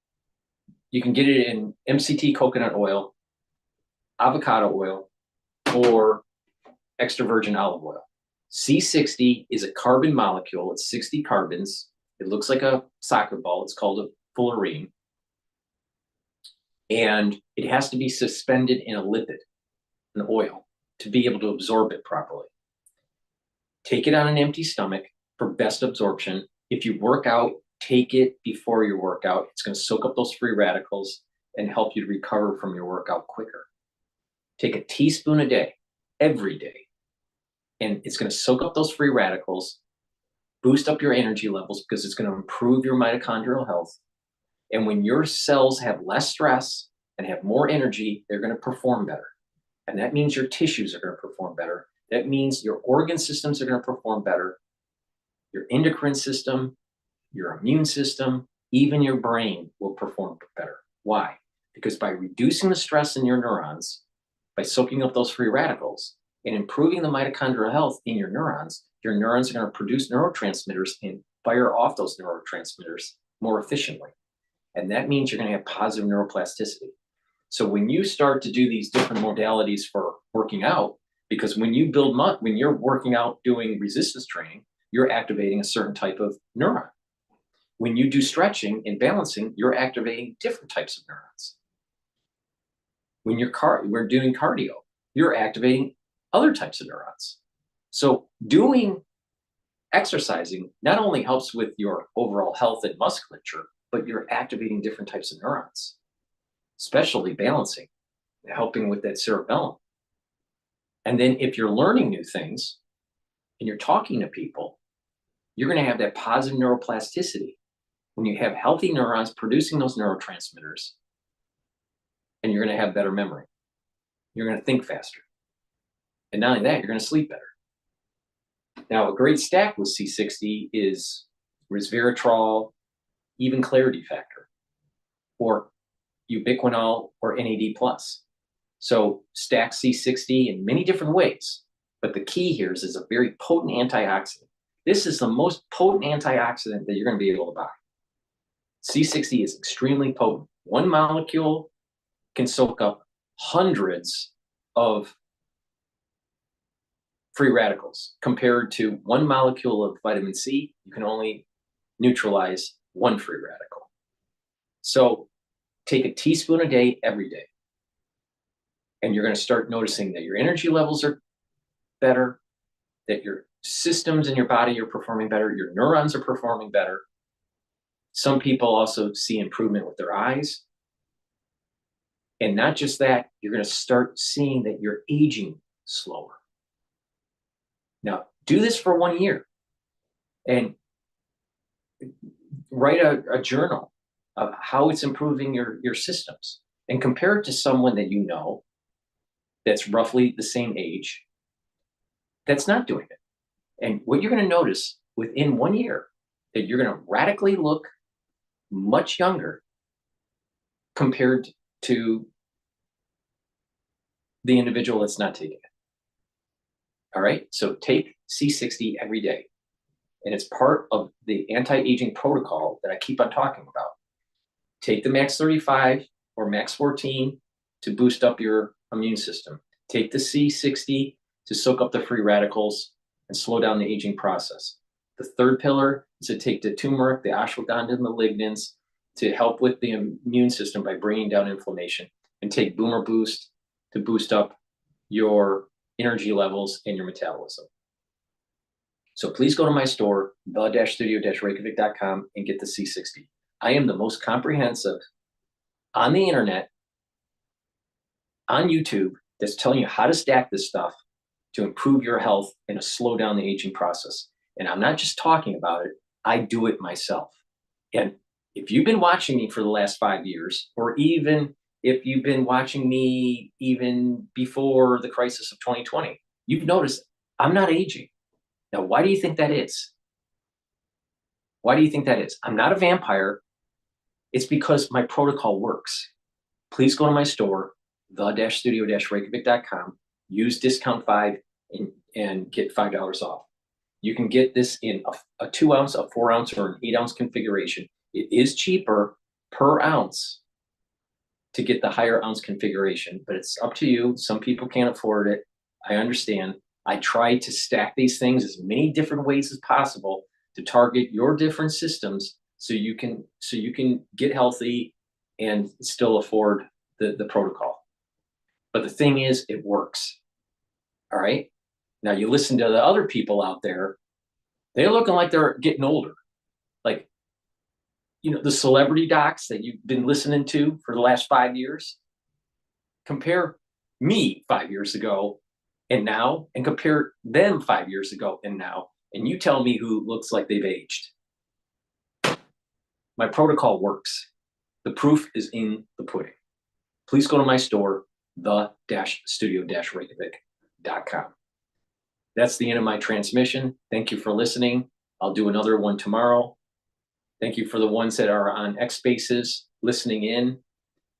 You can get it in MCT coconut oil, avocado oil, or extra virgin olive oil. C60 is a carbon molecule. It's 60 carbons. It looks like a soccer ball. It's called a fullerene. And it has to be suspended in a lipid, an oil, to be able to absorb it properly. Take it on an empty stomach for best absorption. If you work out, take it before your workout. It's going to soak up those free radicals and help you to recover from your workout quicker. Take a teaspoon a day, every day. And it's going to soak up those free radicals, boost up your energy levels because it's going to improve your mitochondrial health. And when your cells have less stress and have more energy, they're going to perform better. And that means your tissues are going to perform better. That means your organ systems are going to perform better. Your endocrine system, your immune system, even your brain will perform better. Why? Because by reducing the stress in your neurons, by soaking up those free radicals, and improving the mitochondrial health in your neurons are going to produce neurotransmitters and fire off those neurotransmitters more efficiently. And that means you're going to have positive neuroplasticity. So when you start to do these different modalities for working out, because when you build when you're working out doing resistance training, you're activating a certain type of neuron. When you do stretching and balancing, you're activating different types of neurons. When we're doing cardio, you're activating other types of neurons. So exercising not only helps with your overall health and musculature, but you're activating different types of neurons, especially balancing, helping with that cerebellum. And then if you're learning new things and you're talking to people, you're going to have that positive neuroplasticity. When you have healthy neurons producing those neurotransmitters, and you're going to have better memory. You're going to think faster. And not only that, you're going to sleep better. Now, a great stack with C60 is resveratrol, even clarity factor, or ubiquinol or NAD+. So stack C60 in many different ways. But the key here is it's a very potent antioxidant. This is the most potent antioxidant that you're going to be able to buy. C60 is extremely potent. One molecule can soak up hundreds of free radicals compared to one molecule of vitamin C. You can only neutralize one free radical. So take a teaspoon a day, every day. And you're going to start noticing that your energy levels are better, that your systems in your body are performing better, your neurons are performing better. Some people also see improvement with their eyes. And not just that, you're going to start seeing that you're aging slower. Now, do this for 1 year and write a journal of how it's improving your systems and compare it to someone that you know that's roughly the same age that's not doing it. And what you're going to notice within 1 year, that you're going to radically look much younger compared to the individual that's not taking it. All right, so take C60 every day. And it's part of the anti-aging protocol that I keep on talking about. Take the max 35 or max 14 to boost up your immune system. Take the C60 to soak up the free radicals and slow down the aging process. The third pillar is to take the turmeric, the ashwagandha, and the lignans to help with the immune system by bringing down inflammation. And take Boomer Boost to boost up your energy levels and your metabolism. So please go to my store, the-studio-reykjavik.com, and get the C60. I am the most comprehensive on the internet, on YouTube, that's telling you how to stack this stuff to improve your health and to slow down the aging process. And I'm not just talking about it, I do it myself. And if you've been watching me for the last 5 years, or even if you've been watching me even before the crisis of 2020, you've noticed I'm not aging. Now, why do you think that is? Why do you think that is? I'm not a vampire. It's because my protocol works. Please go to my store, the-studio-reykjavik.com, use discount 5 and get $5 off. You can get this in a 2 ounce, a 4 ounce, or an 8 ounce configuration. It is cheaper per ounce to get the higher ounce configuration, but it's up to you. Some people can't afford it. I understand. I try to stack these things as many different ways as possible to target your different systems so you can get healthy and still afford the protocol. But the thing is, it works. All right. Now you listen to the other people out there, they're looking like they're getting older. Like, you know, the celebrity docs that you've been listening to for the last 5 years. Compare me 5 years ago and now, and compare them 5 years ago and now, and you tell me who looks like they've aged. My protocol works. The proof is in the pudding. Please go to my store, the-studio-reykjavik.com. That's the end of my transmission. Thank you for listening. I'll do another one tomorrow. Thank you for the ones that are on X Spaces listening in.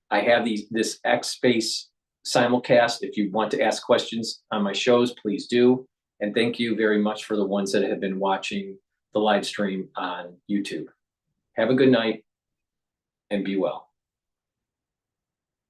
I have this X Space simulcast. If you want to ask questions on my shows, please do. And thank you very much for the ones that have been watching the live stream on YouTube. Have a good night and be well.